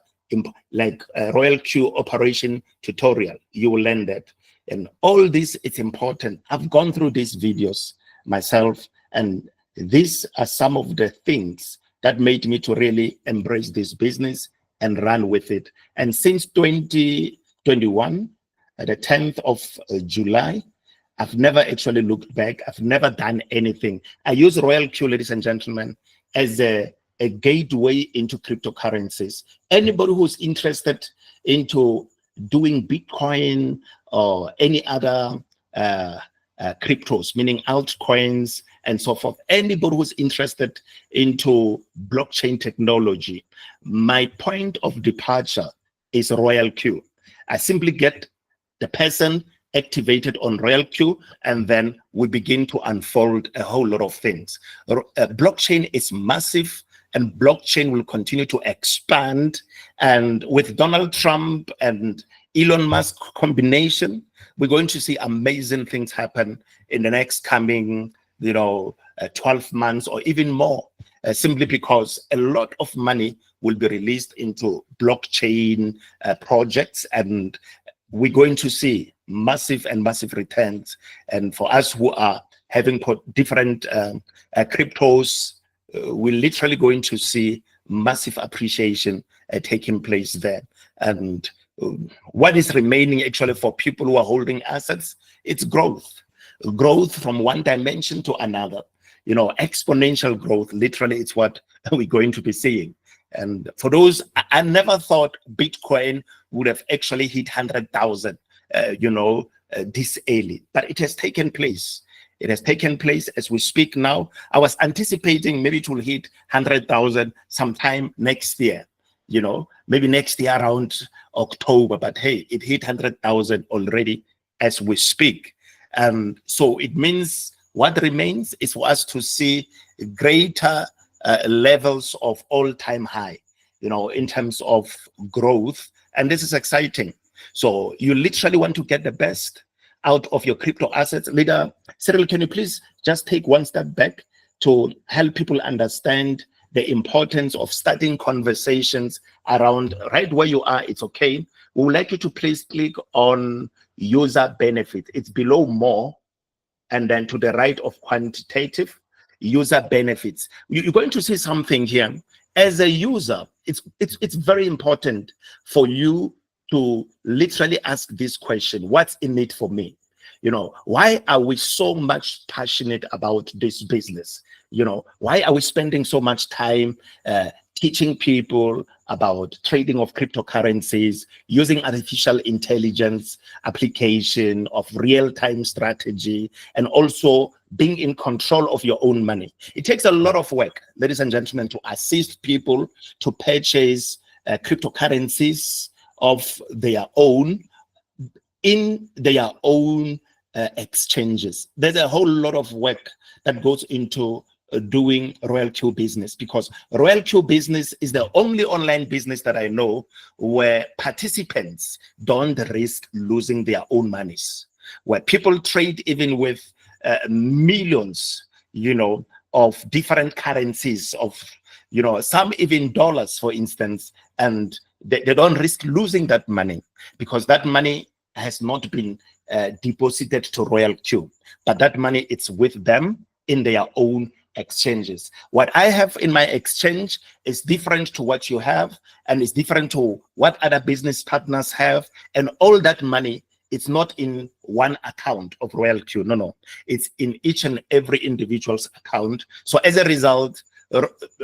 like Royal Q operation tutorial. You will learn that. And all this is important. I've gone through these videos myself, and these are some of the things that made me to really embrace this business and run with it. And since 2021, the 10th of July, I've never actually looked back. I've never done anything. I use Royal Q, ladies and gentlemen, as a gateway into cryptocurrencies. Anybody who's interested into doing Bitcoin or any other cryptos, meaning altcoins and so forth, anybody who's interested into blockchain technology, my point of departure is Royal Q. I simply get the person activated on Royal Q, and then we begin to unfold a whole lot of things. Blockchain is massive, and blockchain will continue to expand. And with Donald Trump and Elon Musk combination, we're going to see amazing things happen in the next coming 12 months or even more, simply because a lot of money will be released into blockchain projects, and we're going to see massive returns. And for us who are having different cryptos, we're literally going to see massive appreciation taking place there. And what is remaining actually for people who are holding assets, it's growth from one dimension to another. Exponential growth, literally, it's what we're going to be seeing. And for those, I never thought Bitcoin would have actually hit 100,000 this early, but it has taken place. It has taken place as we speak now. I was anticipating maybe it will hit 100,000 sometime next year, you know, maybe next year around October, but hey, it hit 100,000 already as we speak. So it means what remains is for us to see greater levels of all-time high, you know, in terms of growth. And this is exciting. So you literally want to get the best out of your crypto assets. Leader Cyril, can you please just take one step back to help people understand the importance of starting conversations around right where you are? It's okay. We would like you to please click on user benefit. It's below more, and then to the right of quantitative user benefits. You're going to see something here. As a user, it's very important for you to literally ask this question: what's in it for me? You know, why are we so much passionate about this business? You know, why are we spending so much time teaching people about trading of cryptocurrencies, using artificial intelligence, application of real-time strategy, and also being in control of your own money? It takes a lot of work, ladies and gentlemen, to assist people to purchase cryptocurrencies of their own in their own exchanges. There's a whole lot of work that goes into doing Royal Q Business, because Royal Q Business is the only online business that I know where participants don't risk losing their own monies, where people trade even with millions, you know, of different currencies, of, you know, some even dollars, for instance, and they don't risk losing that money because that money has not been deposited to Royal Q, but that money, it's with them in their own exchanges. What I have in my exchange is different to what you have, and it's different to what other business partners have, and all that money, it's not in one account of Royal Q. No, it's in each and every individual's account. So as a result,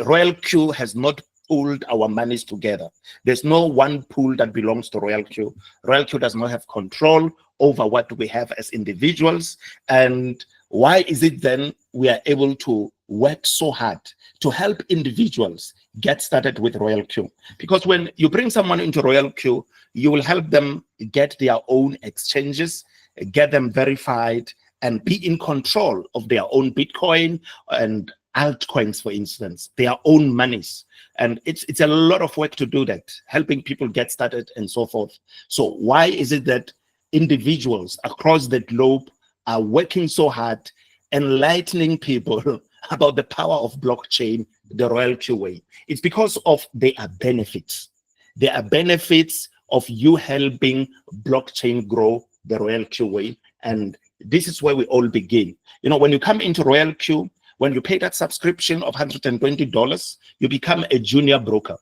Royal Q has not pooled our monies together. There's no one pool that belongs to Royal Q. Royal Q does not have control over what we have as individuals. And why is it then we are able to work so hard to help individuals get started with Royal Q? Because when you bring someone into Royal Q, you will help them get their own exchanges, get them verified, and be in control of their own Bitcoin and altcoins, for instance, their own monies. And it's a lot of work to do that, helping people get started and so forth. So why is it that individuals across the globe are working so hard, enlightening people about the power of blockchain the Royal Q way? It's because of their benefits. There are benefits of you helping blockchain grow the Royal Q way. And this is where we all begin. You know, when you come into Royal Q, when you pay that subscription of $120, you become a junior broker.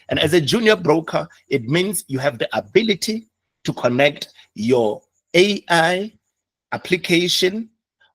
And as a junior broker, it means you have the ability to connect your AI application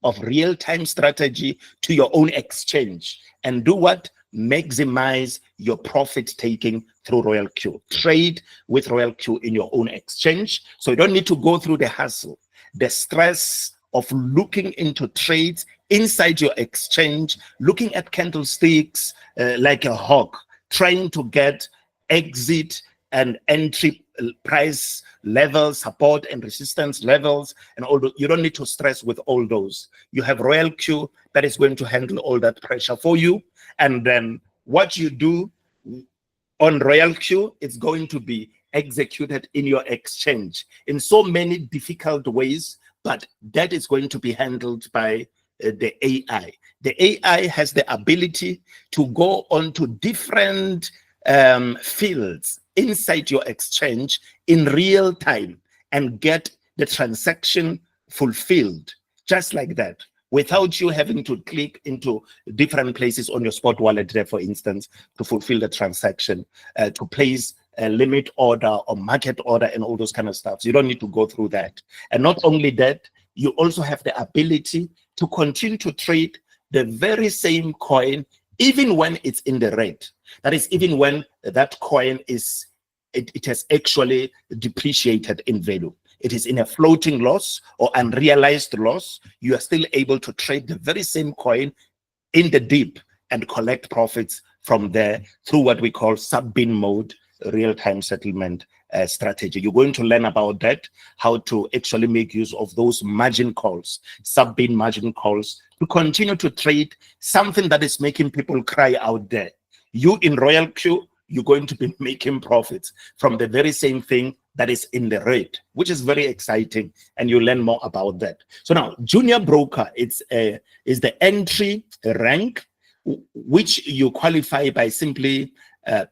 of real-time strategy to your own exchange and do what? Maximize your profit taking through Royal Q. Trade with Royal Q in your own exchange. So you don't need to go through the hassle, the stress of looking into trades inside your exchange, looking at candlesticks like a hawk, trying to get exit and entry price levels, support and resistance levels, and all. You don't need to stress with all those. You have Royal Q that is going to handle all that pressure for you. And then what you do on Royal Q, it's going to be executed in your exchange in so many difficult ways, but that is going to be handled by the AI. The AI has the ability to go onto different fields inside your exchange in real time and get the transaction fulfilled just like that, without you having to click into different places on your spot wallet there, for instance, to fulfill the transaction, to place a limit order or market order and all those kind of stuff. So you don't need to go through that. And not only that, you also have the ability to continue to trade the very same coin even when it's in the red. That is, even when that coin is, it has actually depreciated in value. it is in a floating loss or unrealized loss, you are still able to trade the very same coin in the deep and collect profits from there through what we call sub-bin mode real-time settlement strategy. You're going to learn about that, how to actually make use of those margin calls, sub-bin margin calls, to continue to trade something that is making people cry out there. You in Royal Q, you're going to be making profits from the very same thing that is in the red, which is very exciting, and you learn more about that. So now, junior broker, is the entry rank, which you qualify by simply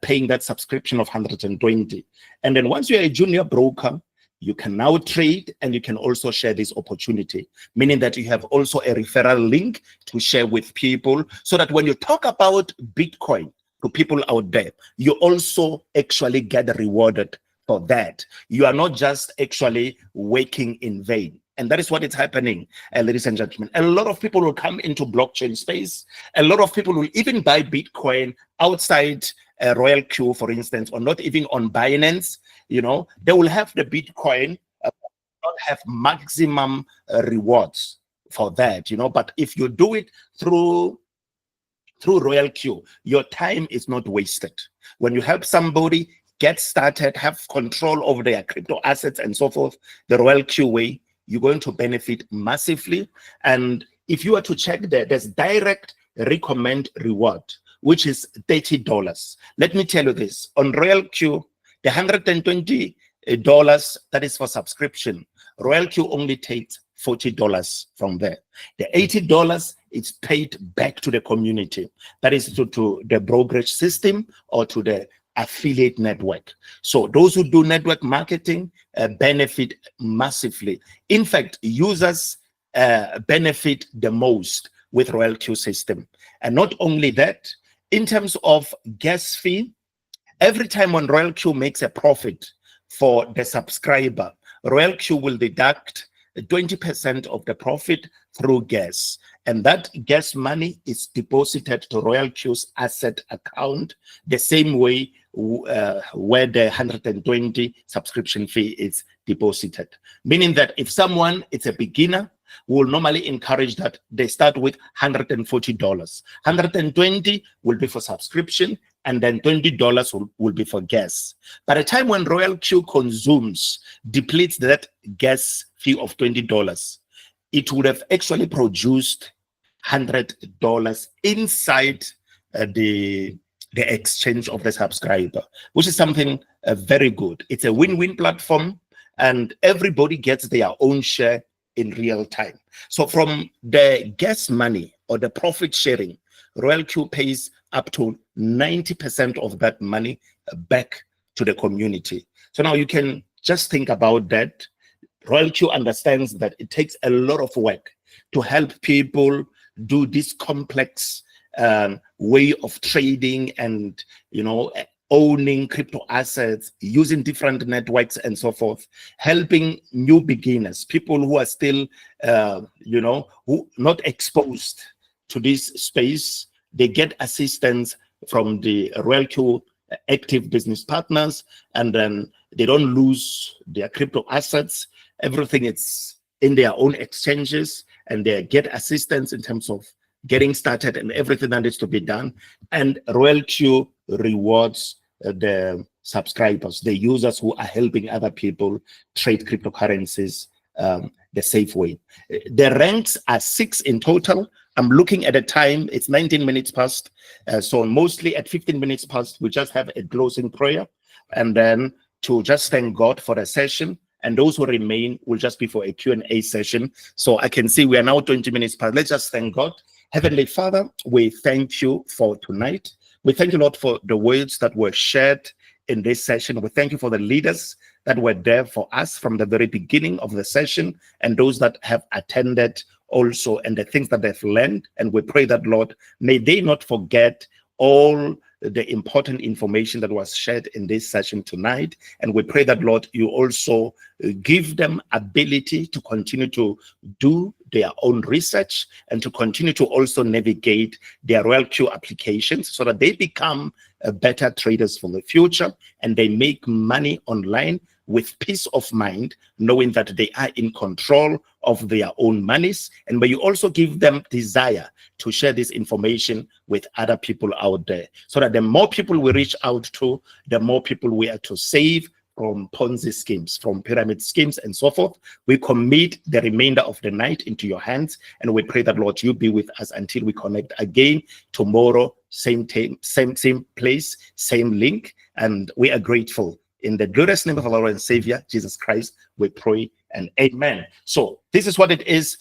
paying that subscription of 120. And then once you're a junior broker, you can now trade, and you can also share this opportunity, meaning that you have also a referral link to share with people, so that when you talk about Bitcoin to people out there, you also actually get rewarded for that. You are not just actually working in vain. And that is what is happening, ladies and gentlemen. A lot of people will come into blockchain space. A lot of people will even buy Bitcoin outside Royal Q, for instance, or not even on Binance. You know, they will have the Bitcoin, not have maximum rewards for that, you know. But if you do it through Royal Q, your time is not wasted. When you help somebody get started, have control over their crypto assets and so forth, the Royal Q way, you're going to benefit massively. And if you were to check there, there's direct recommend reward, which is $30. Let me tell you this, on Royal Q, the $120 that is for subscription, Royal Q only takes $40 from there. The $80 is paid back to the community. That is to the brokerage system or to the affiliate network. So those who do network marketing benefit massively. In fact, users benefit the most with Royal Q system. And not only that, in terms of gas fee, every time when Royal Q makes a profit for the subscriber, Royal Q will deduct 20% of the profit through gas. And that gas money is deposited to Royal Q's asset account the same way where the 120 subscription fee is deposited. Meaning that if someone is a beginner, we will normally encourage that they start with $140. 120 will be for subscription, and then $20 will be for gas. By the time when Royal Q consumes, depletes that gas fee of $20, it would have actually produced $100 inside the exchange of the subscriber, which is something very good. It's a win-win platform, and everybody gets their own share in real time. So from the gas money or the profit sharing, Royal Q pays up to 90% of that money back to the community. So now you can just think about that. Royal Q understands that it takes a lot of work to help people do this complex way of trading and, you know, owning crypto assets, using different networks and so forth, helping new beginners, people who are still, you know, who not exposed to this space. They get assistance from the Royal Q active business partners, and then they don't lose their crypto assets. Everything is in their own exchanges, and they get assistance in terms of getting started and everything that needs to be done. And Royal Q rewards the subscribers, the users who are helping other people trade cryptocurrencies the safe way. The ranks are 6 in total. I'm looking at the time, it's 19 minutes past. So mostly at 15 minutes past, we just have a closing prayer, and then to just thank God for the session. And those who remain will just be for a Q&A session. So I can see we are now 20 minutes past. Let's just thank God. Heavenly Father, we thank you for tonight. We thank you, Lord, for the words that were shared in this session. We thank you for the leaders that were there for us from the very beginning of the session, and those that have attended also, and the things that they've learned. And we pray that, Lord, may they not forget all the important information that was shared in this session tonight. And we pray that, Lord, you also give them ability to continue to do their own research and to continue to also navigate their Royal Q applications so that they become better traders for the future, and they make money online with peace of mind, knowing that they are in control of their own monies. And but you also give them desire to share this information with other people out there, so that the more people we reach out to, the more people we are to save from Ponzi schemes, from pyramid schemes, and so forth. We commit the remainder of the night into your hands, and we pray that, Lord, you be with us until we connect again tomorrow, same time, same place, same link. And we are grateful. In the glorious name of our Lord and Savior, Jesus Christ, we pray and amen. So this is what it is,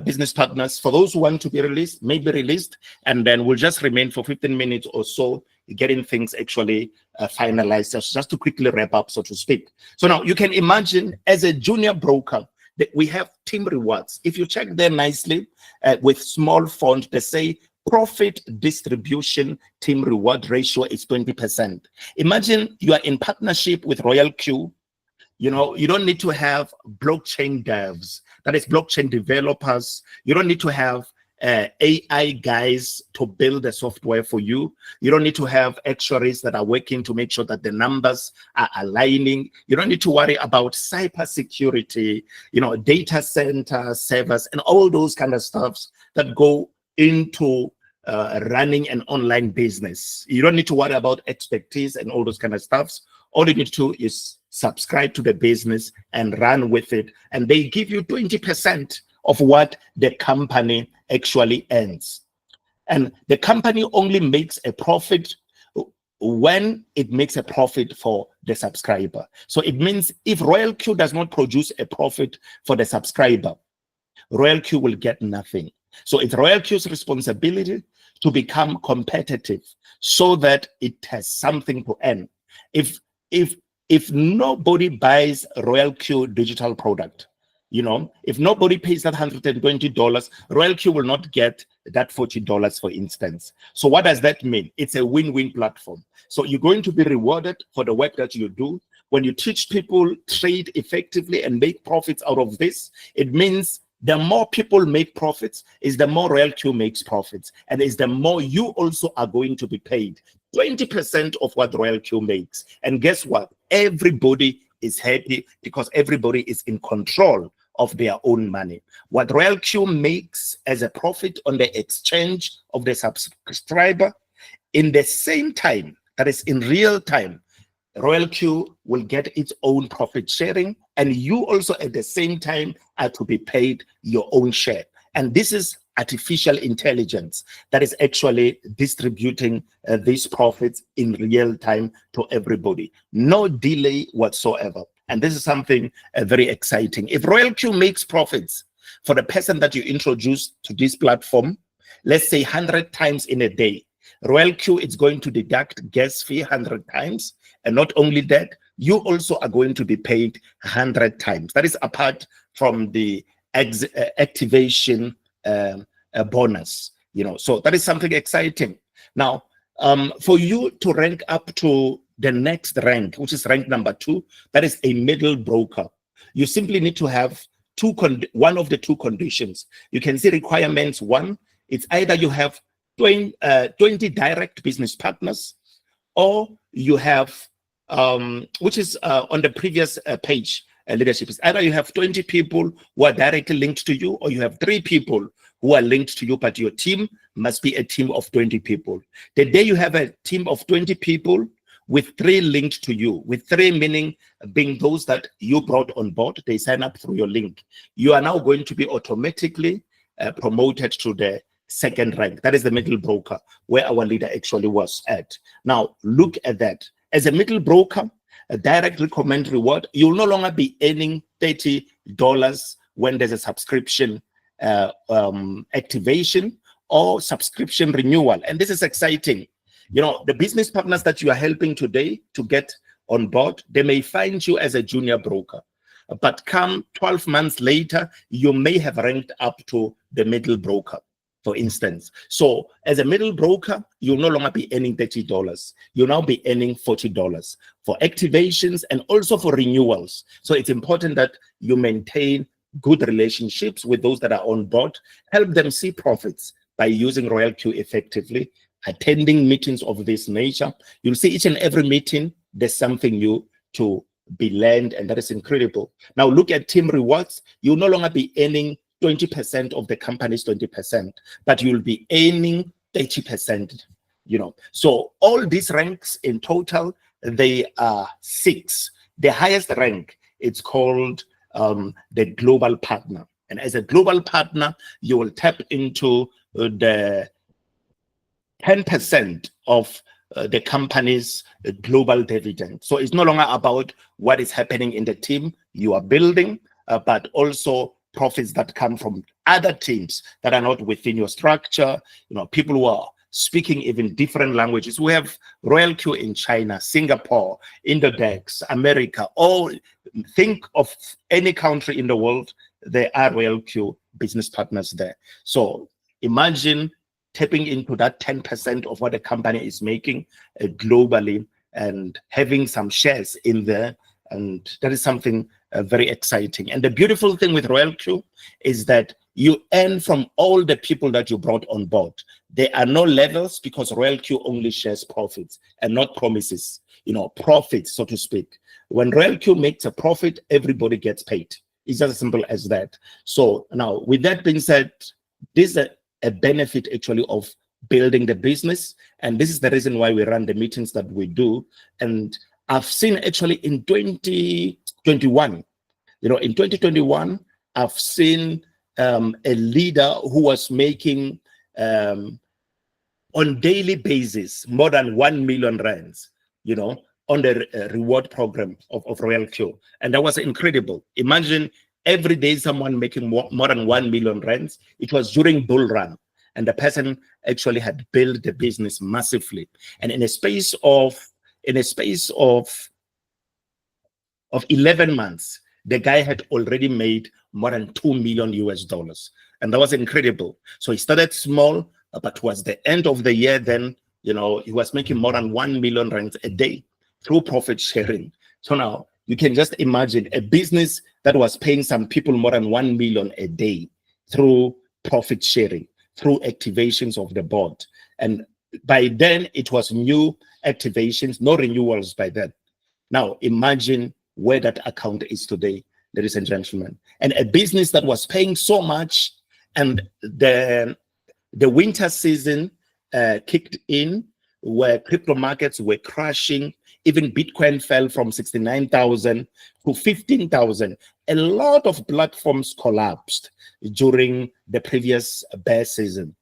business partners. For those who want to be released, may be released, and then we'll just remain for 15 minutes or so, getting things actually finalized, just to quickly wrap up, so to speak. So now you can imagine, as a junior broker, that we have team rewards. If you check there nicely with small font, they say profit distribution team reward ratio is 20%. Imagine you are in partnership with Royal Q. You know, you don't need to have blockchain devs, that is blockchain developers. You don't need to have AI guys to build the software for you. You don't need to have actuaries that are working to make sure that the numbers are aligning. You don't need to worry about cybersecurity, you know, data center servers, and all those kind of stuffs that go into running an online business. You don't need to worry about expertise and all those kind of stuffs. All you need to do is subscribe to the business and run with it, and they give you 20% of what the company actually earns. And the company only makes a profit when it makes a profit for the subscriber. So it means if Royal Q does not produce a profit for the subscriber, Royal Q will get nothing. So it's Royal Q's responsibility to become competitive so that it has something to earn. If nobody buys Royal Q digital product, you know, if nobody pays that $120, Royal Q will not get that $40, for instance. So what does that mean? It's a win-win platform. So you're going to be rewarded for the work that you do. When you teach people trade effectively and make profits out of this, it means the more people make profits is the more Royal Q makes profits, and is the more you also are going to be paid 20% of what Royal Q makes. And guess what? Everybody is happy because everybody is in control of their own money. What Royal Q makes as a profit on the exchange of the subscriber, in the same time, that is in real time, Royal Q will get its own profit sharing, and you also at the same time are to be paid your own share. And this is artificial intelligence that is actually distributing these profits in real time to everybody. No delay whatsoever. And this is something very exciting. If Royal Q makes profits for the person that you introduce to this platform, let's say 100 times in a day, Royal Q is going to deduct gas fee 100 times. And not only that, you also are going to be paid 100 times. That is apart from the activation bonus, you know. So that is something exciting. Now, for you to rank up to the next rank, which is rank number 2, that is a middle broker. You simply need to have one of the two conditions. You can see requirements 1. It's either you have 20 direct business partners, or you have, which is on the previous page, leadership is either you have 20 people who are directly linked to you, or you have 3 people who are linked to you, but your team must be a team of 20 people. The day you have a team of 20 people with 3 linked to you, with 3 meaning being those that you brought on board, they sign up through your link, you are now going to be automatically promoted to the second rank. That is the middle broker, where our leader actually was at. Now, look at that. As a middle broker, a direct recommend reward, you'll no longer be earning $30 when there's a subscription activation or subscription renewal. And this is exciting. You know, the business partners that you are helping today to get on board, they may find you as a junior broker, but come 12 months later, you may have ranked up to the middle broker, for instance. So as a middle broker, you'll no longer be earning $30. You'll now be earning $40 for activations and also for renewals. So it's important that you maintain good relationships with those that are on board, help them see profits by using Royal Q effectively, attending meetings of this nature. You'll see each and every meeting, there's something new to be learned, and that is incredible. Now look at team rewards. You'll no longer be earning 20% of the company's 20%, but you'll be earning 30%, you know. So all these ranks in total, they are 6. The highest rank, it's called the global partner. And as a global partner, you will tap into the 10% of the company's global dividend. So it's no longer about what is happening in the team you are building, but also profits that come from other teams that are not within your structure, you know, people who are speaking even different languages. We have Royal Q in China, Singapore, Indodex, America, all. Think of any country in the world, there are Royal Q business partners there. So imagine tapping into that 10% of what a company is making globally and having some shares in there. And that is something very exciting. And the beautiful thing with Royal Q is that you earn from all the people that you brought on board. There are no levels because Royal Q only shares profits and not promises, you know, profits, so to speak. When Royal Q makes a profit, everybody gets paid. It's just as simple as that. So now, with that being said, this is a benefit actually of building the business. And this is the reason why we run the meetings that we do. And I've seen actually in 2021, you know, in 2021, I've seen a leader who was making on daily basis more than 1 million rands, you know, on the reward program of Royal Q. And that was incredible. Imagine every day someone making more than 1 million rands. It was during bull run. And the person actually had built the business massively. And in a space of 11 months, the guy had already made more than $2 million US. And that was incredible. So he started small, but towards the end of the year, then, you know, he was making more than 1 million rands a day through profit sharing. So now you can just imagine a business that was paying some people more than 1 million a day through profit sharing, through activations of the board. And by then it was new activations, no renewals by then. Now imagine where that account is today, ladies and gentlemen. And a business that was paying so much, and the winter season kicked in, where crypto markets were crashing. Even Bitcoin fell from 69,000 to 15,000. A lot of platforms collapsed during the previous bear season,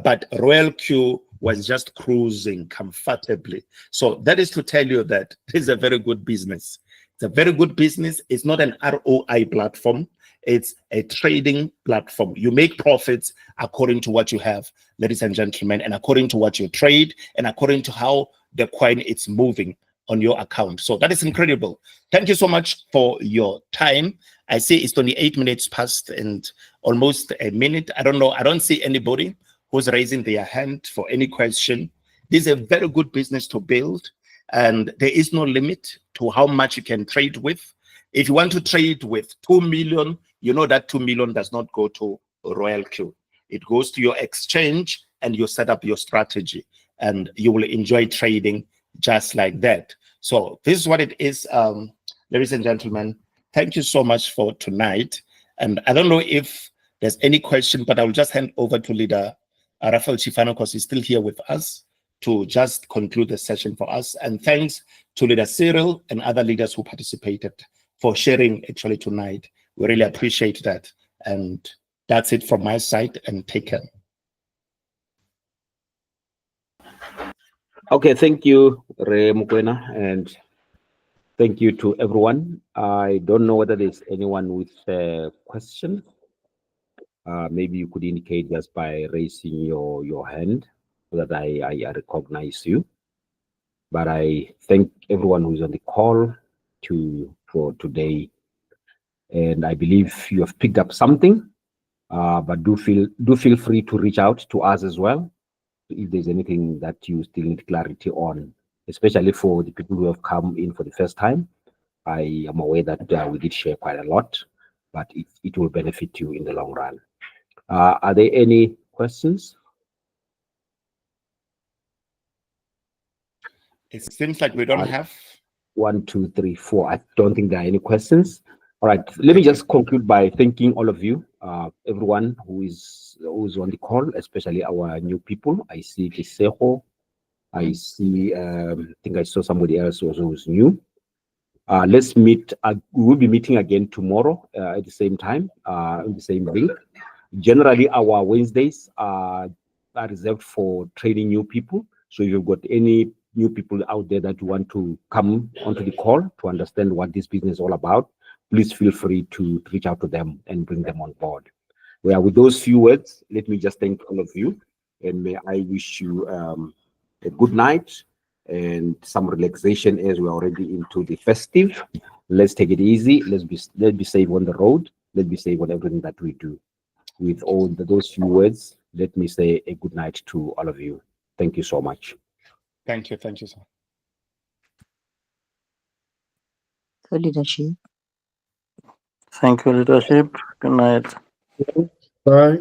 but Royal Q was just cruising comfortably. So that is to tell you that this is a very good business. It's a very good business. It's not an ROI platform. It's a trading platform. You make profits according to what you have, ladies and gentlemen, and according to what you trade, and according to how the coin is moving on your account. So that is incredible. Thank you so much for your time. I see it's 28 minutes past and almost a minute. I don't know. I don't see anybody who's raising their hand for any question. This is a very good business to build, and there is no limit to how much you can trade with. If you want to trade with 2 million, you know that 2 million does not go to Royal Q. It goes to your exchange and you set up your strategy, and you will enjoy trading just like that. So this is what it is, ladies and gentlemen. Thank you so much for tonight. And I don't know if there's any question, but I will just hand over to leader Raphael Chifano, because he's still here with us, to just conclude the session for us. And thanks to leader Cyril and other leaders who participated for sharing actually tonight. We really appreciate that. And that's it from my side, and take care. Okay, thank you, Re Mokoena, and thank you to everyone. I don't know whether there's anyone with a question. Maybe you could indicate just by raising your hand so that I recognize you. But I thank everyone who's on the call for today, and I believe you have picked up something. But do feel free to reach out to us as well if there's anything that you still need clarity on, especially for the people who have come in for the first time. I am aware that we did share quite a lot, but it will benefit you in the long run. Are there any questions? It seems like we don't have 1, 2, 3, 4. I don't think there are any questions. All right. Let me just conclude by thanking all of you, everyone who's on the call, especially our new people. I see Kiseho. I see. I think I saw somebody else also who's new. Let's meet. We will be meeting again tomorrow at the same time, in the same link. Generally, our Wednesdays are reserved for training new people. So if you've got any new people out there that want to come onto the call to understand what this business is all about, please feel free to reach out to them and bring them on board. Well, with those few words, let me just thank all of you, and may I wish you a good night and some relaxation as we're already into the festive. Let's take it easy. Let's be safe on the road. Let's be safe on everything that we do. With all those few words, let me say a good night to all of you. Thank you so much. Thank you, sir. Good leadership. Thank you, leadership. Good night. Bye.